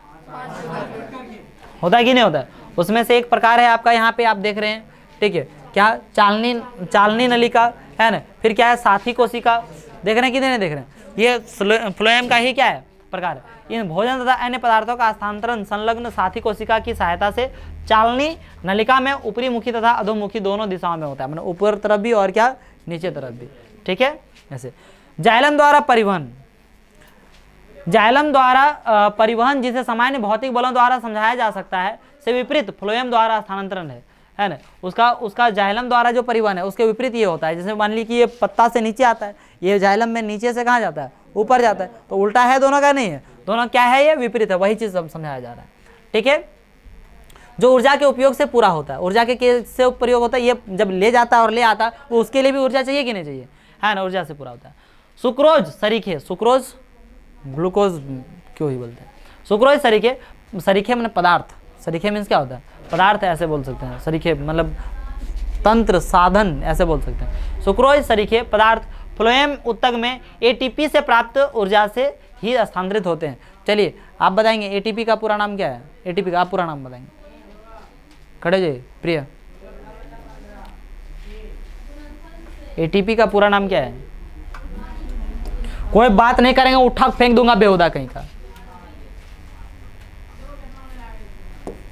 होता है कि नहीं होता है? उसमें से एक प्रकार है आपका यहाँ पे आप देख रहे हैं, ठीक है, क्या? चालनी नलिका है ना। फिर क्या है? साथी कोशिका। देख रहे हैं कि नहीं देख रहे हैं? ये फ्लोएम का ही क्या है? प्रकार है। इन भोजन तथा अन्य पदार्थों का स्थानांतरण संलग्न साथी कोशिका की सहायता से चालनी नलिका में ऊपरी मुखी तथा अधोमुखी दोनों दिशाओं में होता है, मतलब ऊपर तरफ भी और क्या? नीचे तरफ भी, ठीक है। ऐसे जाइलम द्वारा परिवहन, जाइलम द्वारा परिवहन जिसे सामान्य भौतिक बलों द्वारा समझाया जा सकता है से विपरीत फ्लोएम द्वारा स्थानांतरण है ना। उसका जाइलम द्वारा जो परिवहन है उसके विपरीत ये होता है। जैसे मान ली कि ये पत्ता से नीचे आता है, ये जाइलम में नीचे से कहाँ जाता है? ऊपर जाता है। तो उल्टा है दोनों का? नहीं है, दोनों क्या है? ये विपरीत है। वही चीज समझाया जा रहा है, ठीक है। जो ऊर्जा के उपयोग से पूरा होता है, ऊर्जा के से प्रयोग होता है, ये जब ले जाता है और ले आता है, वो उसके लिए भी ऊर्जा चाहिए कि नहीं चाहिए? है ना, ऊर्जा से पूरा होता है। सुक्रोज सरीखे, सुक्रोज ग्लूकोज क्यों ही बोलते हैं? सुक्रोज सरीखे, सरीखे मतलब पदार्थ, सरीखे मीन्स क्या होता है? पदार्थ, ऐसे बोल सकते हैं। सरीखे मतलब तंत्र, साधन, ऐसे बोल सकते हैं। सुक्रोज सरीखे पदार्थ फ्लोएम ऊतक में एटीपी से प्राप्त ऊर्जा से ही स्थानांतरित होते हैं। चलिए आप बताएंगे एटीपी का पूरा नाम क्या है? एटीपी का आप पूरा नाम बताएंगे। खड़े जी प्रिय, एटीपी का पूरा नाम क्या है? कोई बात नहीं करेंगे, उठा फेंक दूंगा बेहुदा कहीं का।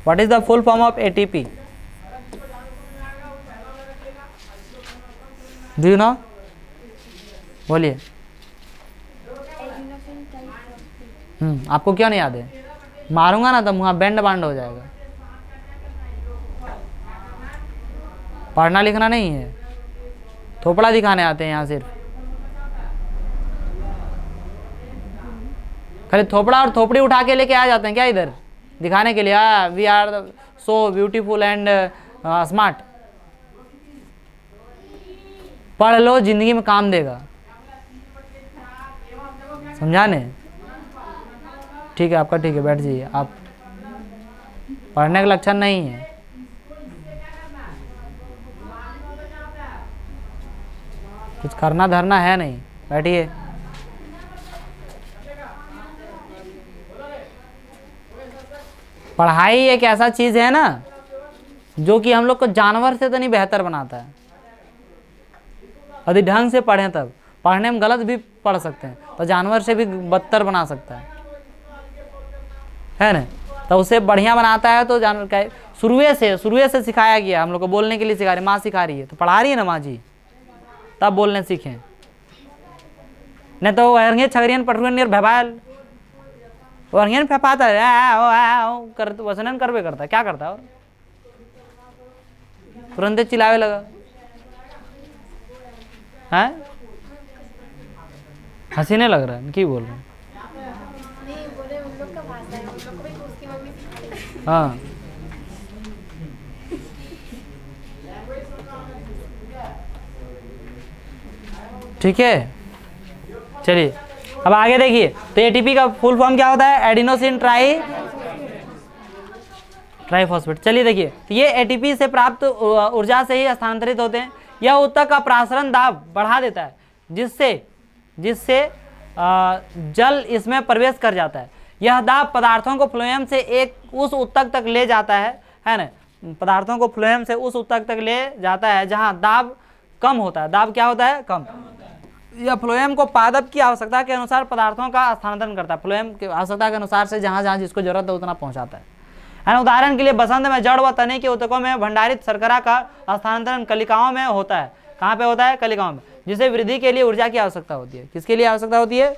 What is the full form of ATP? Do you know? बोलिए। आपको क्यों नहीं याद है? मारूंगा ना तो मुँह बैंड बांड हो जाएगा। पढ़ना लिखना नहीं है, थोपड़ा दिखाने आते हैं यहाँ सिर्फ। खाली थोपड़ा और थोपड़ी उठा के लेके आ जाते हैं क्या इधर दिखाने के लिए? We are so beautiful and smart. पढ़ लो, जिंदगी में काम देगा। समझाने? ठीक है आपका, ठीक है बैठ जाइए। आप पढ़ने का लक्षण नहीं है। कुछ करना धरना है नहीं, बैठिए। पढ़ाई एक ऐसा चीज है ना जो कि हम लोग को जानवर से तो नहीं बेहतर बनाता है। यदि ढंग से पढ़ें तब, पढ़ने में गलत भी पढ़ सकते हैं तो जानवर से भी बदतर बना सकता है ना। तो उसे बढ़िया बनाता है तो जानवर का शुरुए से सिखाया गया। हम लोग को बोलने के लिए सिखा रही, माँ सिखा रही है तो पढ़ा रही है ना माँ जी, तब बोलने सीखें। नहीं तो हरंगे छगरियन पटरुयन भैबाल वरंगेन फेंपाता है कर वसनन करबे करता है। क्या करता है? और तुरंत चिल्लावे लगा है। हंसीने लग रहा है कि बोल रहे हैं? हाँ ठीक है, चलिए अब आगे देखिए। तो एटीपी का फुल फॉर्म क्या होता है? Adenosine triphosphate. चलिए देखिए, तो ये एटीपी से प्राप्त ऊर्जा से ही स्थानांतरित होते हैं। यह ऊतक का प्रासरण दाब बढ़ा देता है, जिससे जल इसमें प्रवेश कर जाता है। यह दाब पदार्थों को फ्लोएम से उस ऊतक तक ले जाता है ना। पदार्थों को फ्लोएम से उस ऊतक तक ले जाता है जहां दाब कम होता है। दाब क्या होता है? कम। यह फ्लोएम को पादप की आवश्यकता के अनुसार पदार्थों का स्थानांतरण करता है। फ्लोएम की आवश्यकता के अनुसार से जहां जहां जिसको जरूरत है उतना पहुंचाता है ना। उदाहरण के लिए बसंत में जड़ व तने के ऊतकों में भंडारित शर्करा का स्थानांतरण कलिकाओं में होता है। कहाँ पे होता है? कलिकाओं में, जिसे वृद्धि के लिए ऊर्जा की आवश्यकता होती है। किसके लिए आवश्यकता होती है?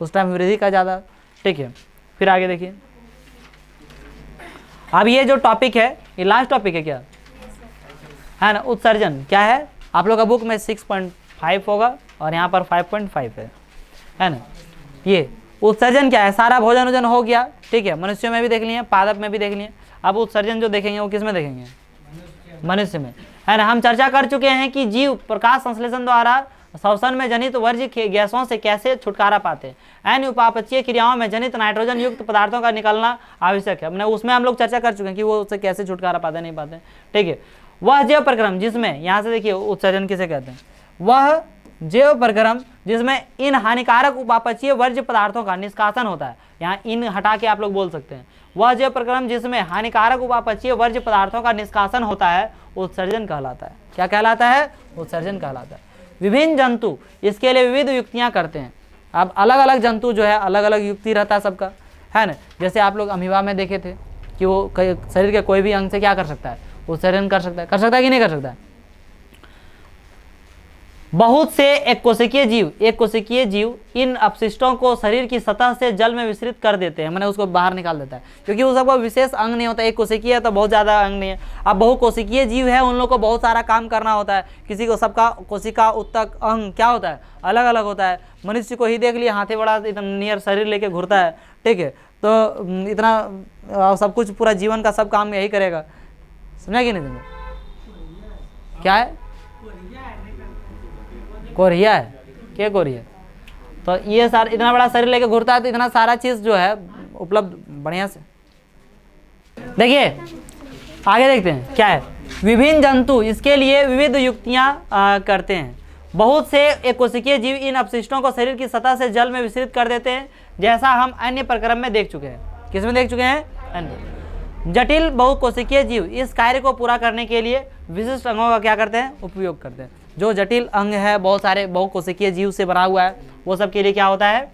उस टाइम वृद्धि का ज़्यादा। ठीक है, फिर आगे देखिए। अब ये जो टॉपिक है ये लास्ट टॉपिक है क्या है ना। उत्सर्जन क्या है? आप लोग का बुक में 6.5 होगा और यहाँ पर 5.5 है ना। ये उत्सर्जन क्या है? सारा भोजन वोजन हो गया, ठीक है, मनुष्यों में भी देख लिए, पादप में भी देख लिए। अब उत्सर्जन जो देखेंगे वो किस में देखेंगे? मनुष्य में, है ना। हम चर्चा कर चुके हैं कि जीव प्रकाश संश्लेषण द्वारा श्वसन में जनित वर्ज्य गैसों से कैसे छुटकारा पाते हैं। अन्य उपापचयी क्रियाओं में जनित नाइट्रोजन युक्त पदार्थों का निकलना आवश्यक है। हमने उसमें हम लोग चर्चा कर चुके हैं कि वो उससे कैसे छुटकारा पाते नहीं पाते, ठीक है। वह जैव प्रक्रम जिसमें, यहाँ से देखिए उत्सर्जन किसे कहते हैं, वह जैव प्रक्रम जिसमें इन हानिकारक उपापचयी वर्ज्य पदार्थों का निष्कासन होता है। यहाँ इन हटा के आप लोग बोल सकते हैं। वह जैव प्रक्रम जिसमें हानिकारक उपापचयी वर्ज्य पदार्थों का निष्कासन होता है उत्सर्जन कहलाता है। क्या कहलाता है? उत्सर्जन कहलाता है। विभिन्न जंतु इसके लिए विविध युक्तियां करते हैं। अब अलग अलग जंतु जो है अलग अलग युक्ति रहता है सबका, है ना। जैसे आप लोग अमीबा में देखे थे कि वो शरीर के कोई भी अंग से क्या कर सकता है? उत्सर्जन कर सकता है कि नहीं कर सकता है? बहुत से एक कोशिकीय जीव इन अपशिष्टों को शरीर की सतह से जल में विसरित कर देते हैं, मैंने उसको बाहर निकाल देता है, क्योंकि वो सबको विशेष अंग नहीं होता। एक कोशिकीय है तो बहुत ज़्यादा अंग नहीं है। अब बहुकोशिकीय जीव है, उन लोग को बहुत सारा काम करना होता है। किसी को सबका कोशिका उत्तक अंग क्या होता है? अलग अलग होता है। मनुष्य को ही देख लिया, हाथी बड़ा इतना नियर शरीर लेके घूरता है, ठीक है, तो इतना सब कुछ पूरा जीवन का सब काम यही करेगा, समझा कि नहीं समझा? क्या है? कोरिया है, क्या कोरिया? तो ये सारा इतना बड़ा शरीर लेके घूरता है, तो इतना सारा चीज जो है उपलब्ध बढ़िया से। देखिए आगे देखते हैं क्या है। विभिन्न जंतु इसके लिए विविध युक्तियां करते हैं। बहुत से एक कोशिकीय जीव इन अपशिष्टों को शरीर की सतह से जल में विसरित कर देते हैं, जैसा हम अन्य प्रक्रम में देख चुके हैं। किसमें देख चुके हैं? अन्य। जटिल बहुकोशिकीय जीव इस कार्य को पूरा करने के लिए विशिष्ट अंगों का क्या करते हैं? उपयोग करते हैं। जो जटिल अंग है, बहुत सारे बहुकोशिकीय जीव से बना हुआ है, वो सब के लिए क्या होता है?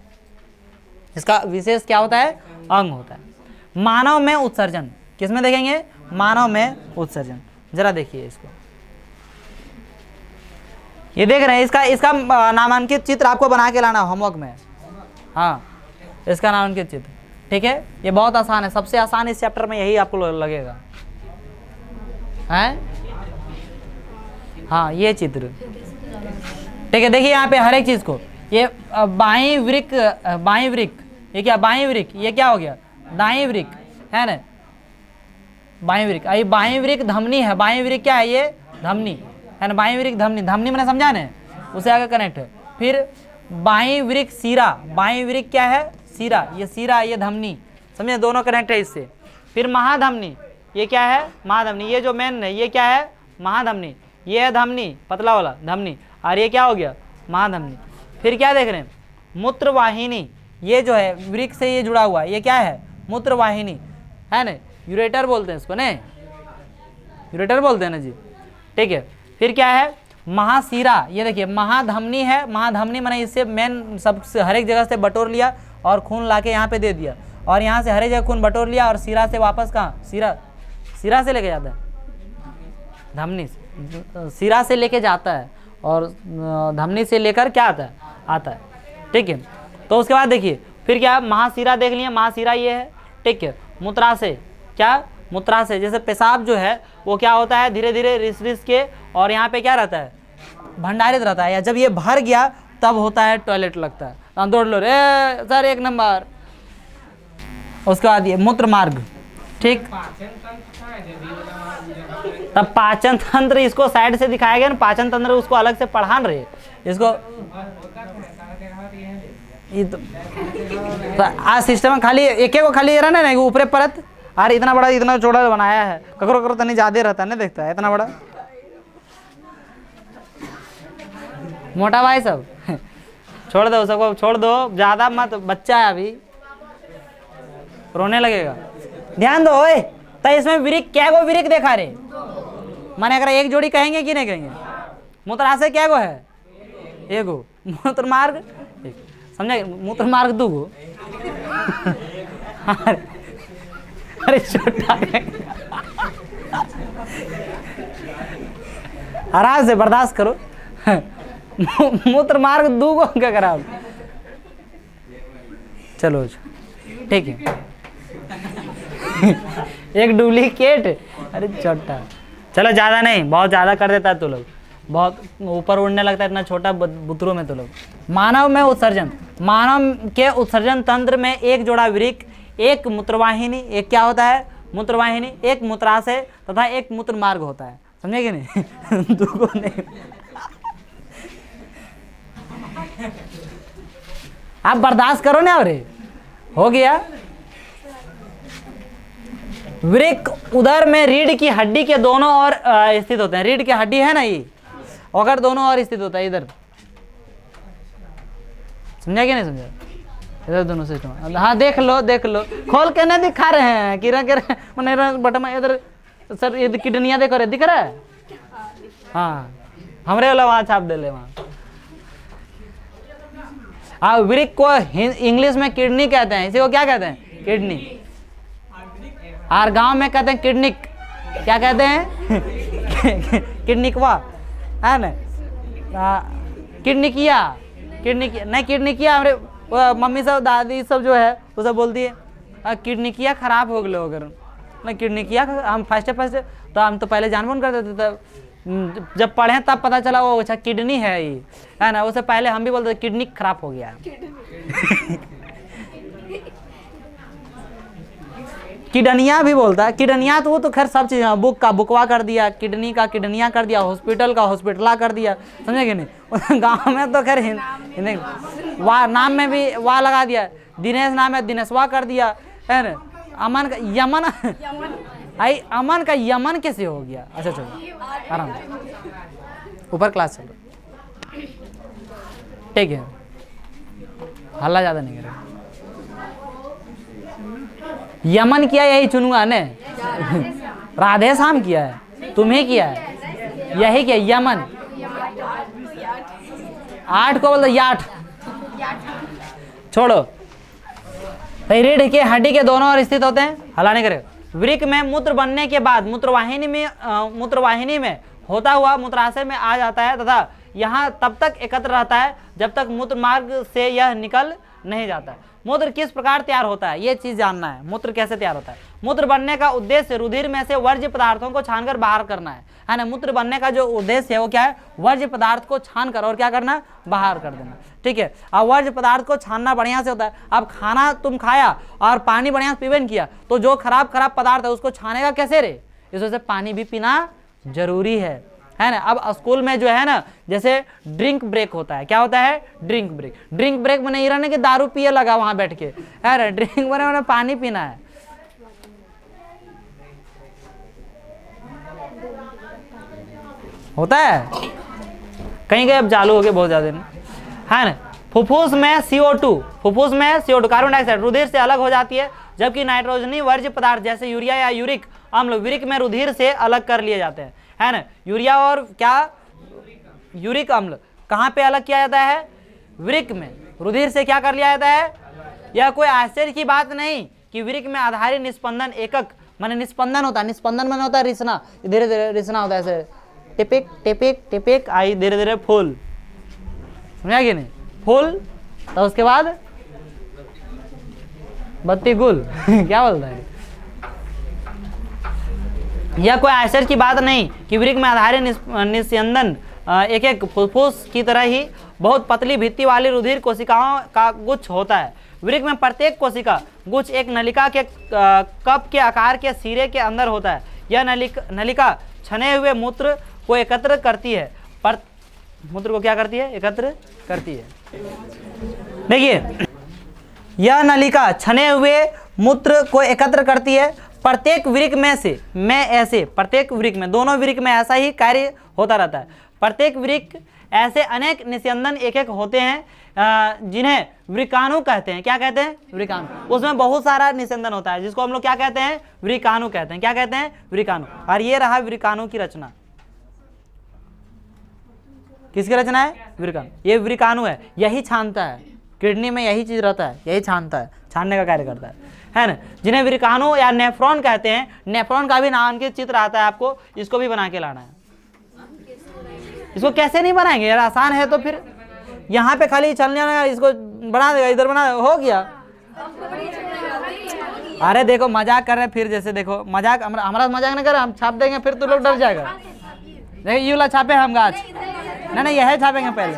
इसका विशेष क्या होता है? अंग होता है। मानव में उत्सर्जन किसमें देखेंगे? मानव में उत्सर्जन। जरा देखिए इसको, ये देख रहे हैं, इसका नामांकित चित्र आपको बना के लाना होमवर्क में। हाँ, इसका नामांकित चित्र, ठीक है। ये बहुत आसान है, सबसे आसान इस चैप्टर में यही आपको लगेगा, है। हाँ, ये चित्र, ठीक है। देखिए यहाँ पे हर एक चीज को, ये बाईं वृक्क, ये क्या? बाईं वृक्क, ये क्या हो गया? दाईं वृक्क, है ना। बाईं वृक्क, ये बाईं वृक्क धमनी है। बाईं वृक्क क्या है? ये धमनी है ना। बाईं वृक्क धमनी, मैंने समझा ना, उसे आगे कनेक्ट है। फिर बाईं वृक्क सीरा, बाईं वृक्क क्या है? सीरा, ये सीरा, ये धमनी, समझे, दोनों कनेक्ट है इससे। फिर महाधमनी, ये क्या है? महाधमनी, ये जो मेन है ये क्या है? महाधमनी। ये है धमनी, पतला वाला धमनी, और ये क्या हो गया? महाधमनी। फिर क्या देख रहे हैं? मूत्रवाहिनी, ये जो है वृक्क से ये जुड़ा हुआ है, ये क्या है? मूत्रवाहिनी, है ना। यूरेटर बोलते हैं इसको, नहीं, यूरेटर बोलते हैं ना जी, ठीक है। फिर क्या है? महासीरा, ये देखिए महाधमनी है। महाधमनी मैंने इससे मेन सब हर एक जगह से बटोर लिया और खून लाके यहाँ पे दे दिया, और यहाँ से हर एक जगह खून बटोर लिया, और सीरा से वापस कहाँ? सीरा से लेके जाता है, धमनी से सीरा से लेके जाता है, और धमनी से लेकर क्या आता है, ठीक है। तो उसके बाद देखिए फिर क्या? महासीरा देख लिया, महासीरा ये है, ठीक है। मूत्राशय, क्या? मूत्राशय, जैसे पेशाब जो है वो क्या होता है? धीरे धीरे रिस के, और यहाँ पे क्या रहता है? भंडारित रहता है, या जब ये भर गया तब होता है टॉयलेट लगता है, दौड़ लो रे सर 1 नंबर। उसके बाद ये मूत्र मार्ग, ठीक। तब पाचन तंत्र इसको साइड से दिखाया गया ना, पाचन तंत्र उसको अलग से पढ़ान रहे इसको। तो आज सिस्टम में खाली एक को खाली रहना ना, ऊपरे परत, अरे इतना बड़ा इतना चौड़ा बनाया है, ककरो तो नहीं ज्यादा रहता है ना, देखता है इतना बड़ा मोटा भाई सब छोड़ दो सबको, छोड़ दो, ज्यादा मत, बच्चा है अभी, रोने लगेगा। ध्यान दो ओए, तो इसमें वृक्क क्या गो वृक्क देखा रे, माने अगर एक जोड़ी कहेंगे कि नहीं कहेंगे? मूत्राशय क्या गो है? एगो। मूत्र मार्ग, समझे? मूत्र मार्ग 2 गो अरे छोटा आराम से बर्दाश्त करो। मूत्र मार्ग दूगो क्या खराब। चलो ठीक है। एक डुप्लीकेट, अरे छोटा। चलो ज़्यादा नहीं, बहुत ज़्यादा कर देता है तू लोग, बहुत ऊपर उड़ने लगता है इतना छोटा बुतरों में तू लोग। मानव में उत्सर्जन, मानव के उत्सर्जन तंत्र में एक जोड़ा वृक्क, एक मूत्रवाहिनी, एक क्या होता है मूत्रवाहिनी, एक मूत्राशय तथा एक मूत्र मार्ग होता है। समझे कि नहीं? दूगो नहीं। आप बर्दाश्त करो ना। अरे हो गया। वृक्क उदर में रीढ़ की हड्डी के दोनों ओर स्थित होते हैं। रीढ़ की हड्डी है ना ये, अगर दोनों ओर स्थित होता है इधर। समझा क्या नहीं समझा? इधर दोनों सिस्टम। हाँ देख लो देख लो, खोल के नहीं दिखा रहे हैं किरा के बटन इधर। सर ये किडनियाँ देखो रे, दिख रहा है? हाँ हमरे वाला वहाँ छाप दे ले वहाँ। हाँ वृक्क को इंग्लिश में किडनी कहते हैं। इसी को क्या कहते हैं? किडनी। और गांव में कहते हैं किडनिक। क्या कहते हैं? किडनिकवा है ना, किडनिकिया। किडनिकिया नहीं, किडनिकिया हमारे मम्मी सब दादी सब जो है वो सब बोलती है किडनिकिया खराब हो गए अगर ना। किडनिकिया हम फर्स्ट तो हम तो पहले जानबूझ करते थे, तब जब पढ़े तब पता चला वो अच्छा किडनी है ये, है ना। उससे पहले हम भी बोलते थे किडनी खराब हो गया। किडनिया भी बोलता है। किडनिया तो वो तो खैर सब चीज़, बुक का बुकवा कर दिया, किडनी का किडनिया कर दिया, हॉस्पिटल का हॉस्पिटला कर दिया। समझे कि नहीं? गांव में तो खैर वाह नाम में भी वाह लगा दिया। दिनेश नाम है दिनेशवा कर दिया, है ना। अमन का यमन, आई अमन का यमन कैसे हो गया? अच्छा चलो आराम से, ऊपर क्लास चलो ठीक है, हल्ला ज़्यादा नहीं करेगा। यमन किया यही चुनूंगा ने। राधे श्याम किया है, तुम्हें किया है, यही किया यमन। 8 को बोलते याठ, छोड़ो। रीढ़ के हड्डी के दोनों ओर स्थित होते हैं, हल्ला नहीं करेगा। वृक्क में मूत्र बनने के बाद मूत्रवाहिनी में होता हुआ मूत्राशय में आ जाता है तथा यहाँ तब तक एकत्र रहता है जब तक मूत्र मार्ग से यह निकल नहीं जाता है। मूत्र किस प्रकार तैयार होता है ये चीज जानना है। मूत्र कैसे तैयार होता है? मूत्र बनने का उद्देश्य रुधिर में से वर्ज्य पदार्थों को छानकर बाहर करना है ना। मूत्र बनने का जो उद्देश्य है वो क्या है? वर्ज्य पदार्थ को छानकर और क्या करना? बाहर कर देना। ठीक है। अब वर्ज्य पदार्थ को छानना बढ़िया से होता है। अब खाना तुम खाया और पानी बढ़िया से पीबन किया तो जो खराब पदार्थ है उसको छानेगा कैसे रे? इस वजह से पानी भी पीना जरूरी है ना। अब स्कूल में जो है ना, जैसे ड्रिंक ब्रेक होता है। क्या होता है? Drink break. ड्रिंक ब्रेक में नहीं रहने के दारू पिए लगा वहां बैठ के, है ना। ड्रिंक मैंने पानी पीना है। होता है कहीं कहीं अब चालू हो गए बहुत ज्यादा, है ना। फुफ्फुस में CO2 कार्बन डाइऑक्साइड रुधिर से अलग हो जाती है, जबकि नाइट्रोजनी वर्ज्य पदार्थ जैसे यूरिया या यूरिक अम्ल वृक्क में रुधिर से अलग कर लिए जाते हैं, है ना। यूरिया और क्या यूरिक अम्ल कहाँ पे अलग किया जाता है? वृक्क में रुधिर से क्या कर लिया जाता है? यह कोई आश्चर्य की बात नहीं कि वृक्क में आधारित निस्पंदन एकक माने निस्पंदन होता है। निस्पंदन माने होता है रिसना, धीरे धीरे रिसना होता है, ऐसे टिपिक टिपिक टिपिक आई धीरे धीरे फूल। समझा कि नहीं? फूल तो उसके बाद बत्ती गुल। क्या बोलता है? यह कोई आश्चर्य की बात नहीं कि वृक्क में आधारित निस्यंदन एक एक फुफ्फुस की तरह ही बहुत पतली भित्ति वाली रुधिर कोशिकाओं का गुच्छ होता है। वृक्क में प्रत्येक कोशिका गुच्छ एक नलिका के कप के आकार के सिरे के अंदर होता है। यह नलिका छने हुए मूत्र को एकत्र करती है। मूत्र को क्या करती है? एकत्र करती है। देखिए, यह नलिका छने हुए मूत्र को एकत्र करती है। प्रत्येक वृक्क में से प्रत्येक वृक्क में, दोनों वृक्क में ऐसा ही कार्य होता रहता है। प्रत्येक वृक्क ऐसे अनेक निस्यंदन एक एक होते हैं जिन्हें वृकाणु कहते हैं। क्या कहते हैं? वृकाणु। उसमें बहुत सारा निस्यंदन होता है जिसको हम लोग क्या कहते हैं? वृकाणु कहते हैं। क्या कहते हैं? वृकाणु। और ये रहा वृकाणु की रचना। किसकी रचना है? वृकाणु। ये वृकाणु है, यही छानता है। किडनी में यही चीज रहता है, यही छानता है, छानने का कार्य करता है ना। जिन्हें विरकाणु या नेफ्रॉन कहते हैं, नेफ्रॉन का भी नामांकित चित्र आता है आपको, इसको भी बना के लाना है। इसको कैसे नहीं बनाएंगे यार, आसान है। तो फिर यहाँ पे खाली चलने आना, इसको बना देगा, इधर बना, हो गया। अरे देखो मजाक कर रहे हैं फिर, जैसे देखो मजाक, हमारा मजाक नहीं कर रहे, हम छाप देंगे फिर तो लोग डर जाएगा। देखो ये वाला छापे हम गाछ, नहीं यह छापेंगे पहले।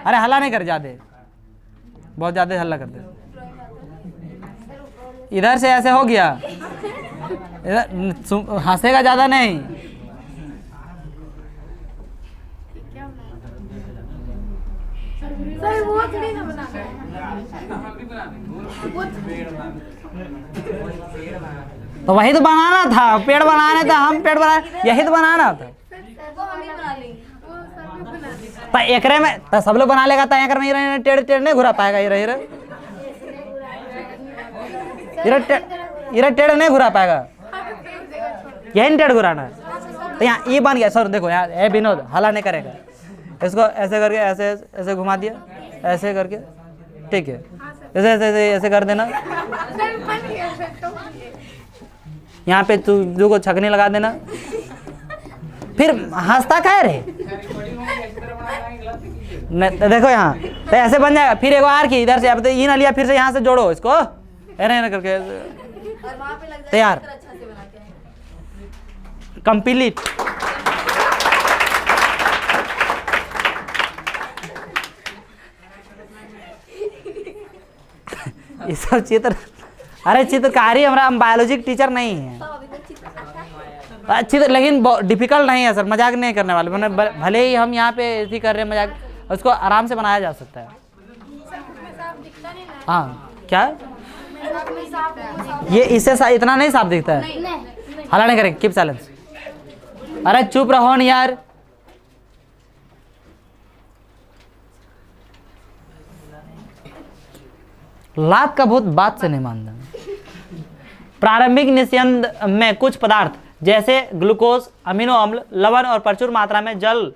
अरे हल्ला नहीं कर, ज्यादा बहुत ज्यादा हल्ला करते। इधर से ऐसे हो गया, इधर हंसेगा ज्यादा नहीं। तो वही तो बनाना था, पेड़ बनाने था, हम पेड़ बना, यही तो बनाना था। तो एकरे में तो सब लोग बना लेगा, तो एकरे में टेढ़ टेढ़ नहीं घुरा पाएगा, इधर टेढ़ नहीं घुरा पाएगा, यही टेढ़ घुराना है। तो यहाँ ये बन गया सर, देखो यहाँ ए विनोद हला नहीं करेगा, इसको ऐसे करके ऐसे ऐसे घुमा दिया, ऐसे करके, ठीक है, ऐसे ऐसे ऐसे ऐसे कर देना। यहाँ पे तू को छकनी लगा देना, फिर हंसता क्या रे। तो देखो यहाँ तो ऐसे बन जाएगा। फिर एक बार की इधर से, अब तो ये ना लिया, फिर से यहाँ से जोड़ो इसको, ऐसे करके तैयार, कंप्लीट। ये सब चित्र, अरे चित्रकारी हमारा, हम बायोलॉजी टीचर नहीं है, चित्र लेकिन डिफिकल्ट नहीं है सर, मजाक नहीं करने वाले। मैंने भले ही हम यहाँ पे ऐसी कर रहे हैं मजाक, उसको आराम से बनाया जा सकता है। हाँ क्या ये इससे इतना नहीं साफ दिखता है, हल्ला नहीं करेंगे, कीप साइलेंस। अरे चुप रहो नहीं यार। लात का भूत बात से नहीं मानता। प्रारंभिक निस्यंद में कुछ पदार्थ जैसे ग्लूकोज, अमीनो अम्ल, लवण और प्रचुर मात्रा में जल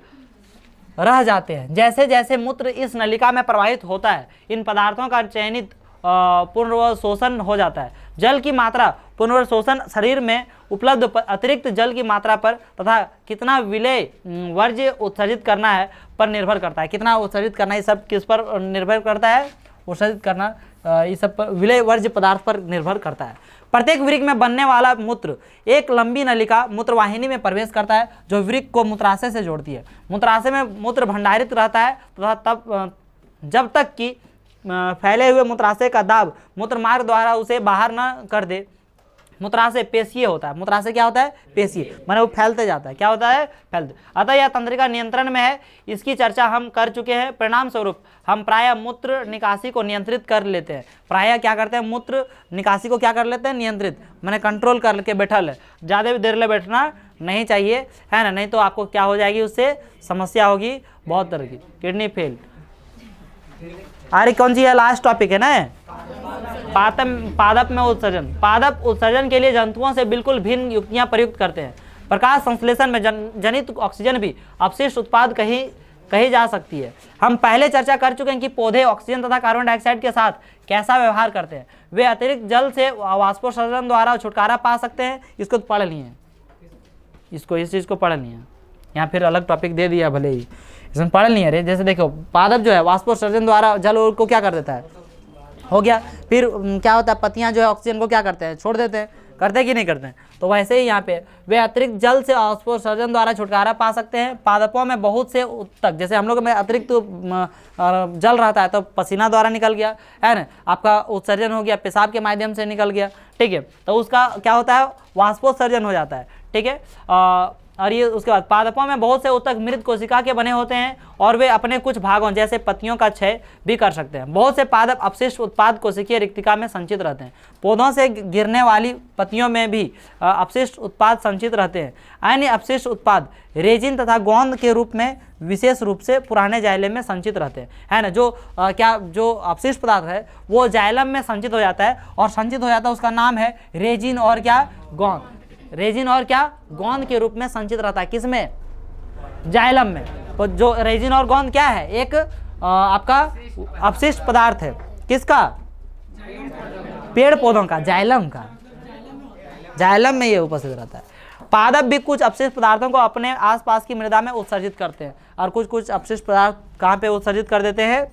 रह जाते हैं। जैसे जैसे मूत्र इस नलिका में प्रवाहित होता है, इन पदार्थों का चयनित पुनर्शोषण हो जाता है। जल की मात्रा पुनर्शोषण शरीर में उपलब्ध अतिरिक्त जल की मात्रा पर तथा कितना विलेय वर्ज्य उत्सर्जित करना है पर निर्भर करता है। कितना उत्सर्जित करना है, सब किस पर निर्भर करता है? उत्सर्जित करना इस सब पर, विलेय वर्ज्य पदार्थ पर निर्भर करता है। प्रत्येक वृक्क में बनने वाला मूत्र एक लंबी नलिका मूत्रवाहिनी में प्रवेश करता है, जो वृक्क को मूत्राशय से जोड़ती है। मूत्राशय में मूत्र भंडारित रहता है तथा तब जब तक कि फैले हुए मूत्राशय का दाब मूत्र मार्ग द्वारा उसे बाहर न कर दे। मूत्राशय पेशीय होता है। मूत्राशय क्या होता है? पेशीय, माने वो फैलते जाता है। क्या होता है? फैलते। अतः यह तंत्रिका नियंत्रण में है, इसकी चर्चा हम कर चुके हैं। परिणाम स्वरूप हम प्रायः मूत्र निकासी को नियंत्रित कर लेते हैं। प्रायः क्या करते हैं? मूत्र निकासी को क्या कर लेते हैं? नियंत्रित, माने कंट्रोल करके बैठल है। ज़्यादा देर ले बैठना नहीं चाहिए, है ना, नहीं तो आपको क्या हो जाएगी, उससे समस्या होगी बहुत तरह की, किडनी फेल। अरे कौन सी है? लास्ट टॉपिक है ना, पादप में उत्सर्जन। पादप उत्सर्जन के लिए जंतुओं से बिल्कुल भिन्न युक्तियां प्रयुक्त करते हैं। प्रकाश संश्लेषण में जनित ऑक्सीजन भी अपशिष्ट उत्पाद कही जा सकती है। हम पहले चर्चा कर चुके हैं कि पौधे ऑक्सीजन तथा कार्बन डाइऑक्साइड के साथ कैसा व्यवहार करते हैं। वे अतिरिक्त जल से वाष्पोत्सर्जन द्वारा छुटकारा पा सकते हैं। इसको तो पढ़ लिए, इसको इस चीज़ को पढ़ लिए। यहाँ फिर अलग टॉपिक दे दिया, भले ही इसमें पढ़ नहीं है रे। जैसे देखो पादप जो है वाष्पोत्सर्जन द्वारा जल को क्या कर देता है, हो गया। फिर क्या होता है, पत्तियां जो है ऑक्सीजन को क्या करते हैं, छोड़ देते हैं, करते कि नहीं करते हैं। तो वैसे ही यहाँ पे वे अतिरिक्त जल से वाष्पोत्सर्जन द्वारा छुटकारा पा सकते हैं। पादपों में बहुत से उत्तक, जैसे हम लोग में अतिरिक्त जल रहता है तो पसीना द्वारा निकल गया, है ना, आपका उत्सर्जन हो गया, पेशाब के माध्यम से निकल गया, ठीक है, तो उसका क्या होता है, वाष्पोत्सर्जन हो जाता है, ठीक है। और ये उसके बाद पादपों में बहुत से उत्तक मृत कोशिका के बने होते हैं और वे अपने कुछ भागों जैसे पत्तियों का क्षय भी कर सकते हैं। बहुत से पादप अपशिष्ट उत्पाद कोशिकीय रिक्तिका में संचित रहते हैं। पौधों से गिरने वाली पत्तियों में भी अपशिष्ट उत्पाद संचित रहते हैं। अन्य अपशिष्ट उत्पाद रेजिन तथा गोंद के रूप में विशेष रूप से पुराने जाइलम में संचित रहते हैं, है ना। जो अपशिष्ट पदार्थ है वो जाइलम में संचित हो जाता है, और संचित हो जाता है उसका नाम है रेजिन और क्या, गोंद। रेजिन और क्या, गोंद के रूप में संचित रहता है। किसमें? जाइलम में। तो जो रेजिन और गोंद क्या है, एक आपका अपशिष्ट पदार्थ है। किसका? पेड़ पौधों का, जाइलम का। जाइलम में ये उपस्थित रहता है। पादप भी कुछ अपशिष्ट पदार्थों को अपने आसपास की मृदा में उत्सर्जित करते हैं, और कुछ कुछ अपशिष्ट पदार्थ कहाँ पे उत्सर्जित कर देते हैं?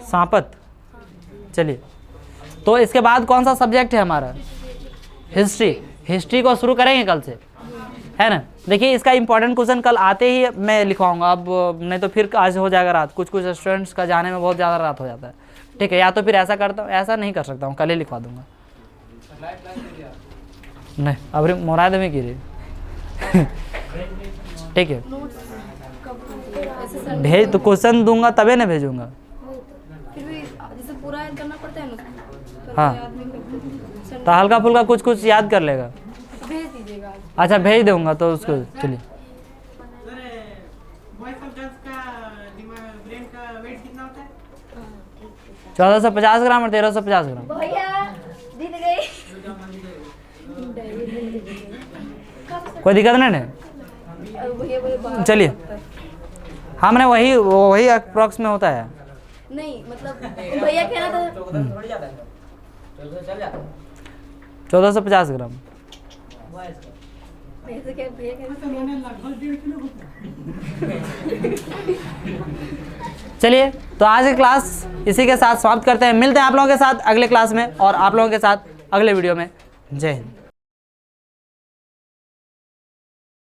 सांपत। चलिए, तो इसके बाद कौन सा सब्जेक्ट है हमारा? हिस्ट्री। हिस्ट्री को शुरू करेंगे कल से, है ना। देखिए, इसका इंपॉर्टेंट क्वेश्चन कल आते ही मैं लिखवाऊंगा, अब नहीं तो फिर आज हो जाएगा रात। कुछ कुछ स्टूडेंट्स का जाने में बहुत ज़्यादा रात हो जाता है, ठीक है। या तो फिर ऐसा करता हूँ, ऐसा नहीं कर सकता हूँ, कल ही लिखवा दूंगा। नहीं, अब मोराद में की रही ठीक है, भेज तो क्वेश्चन दूंगा तबे ना भेजूंगा। फिर भी जैसे पूरा याद करना पड़ता है ना। हाँ, तो हल्का फुल्का कुछ कुछ याद कर लेगा। भेज दीजिएगा। अच्छा, भेज दूंगा तो उसको। चलिए, 1450 ग्राम और 1350 ग्राम। भैया जीत गई। कोई दिक्कत नहीं है। चलिए, हमने वही अप्रॉक्स में होता है। नहीं मतलब भैया कहना था 1450 ग्राम। चलिए, तो आज की क्लास इसी के साथ समाप्त करते हैं। मिलते हैं आप लोगों के साथ अगले क्लास में और आप लोगों के साथ अगले वीडियो में। जय हिंद।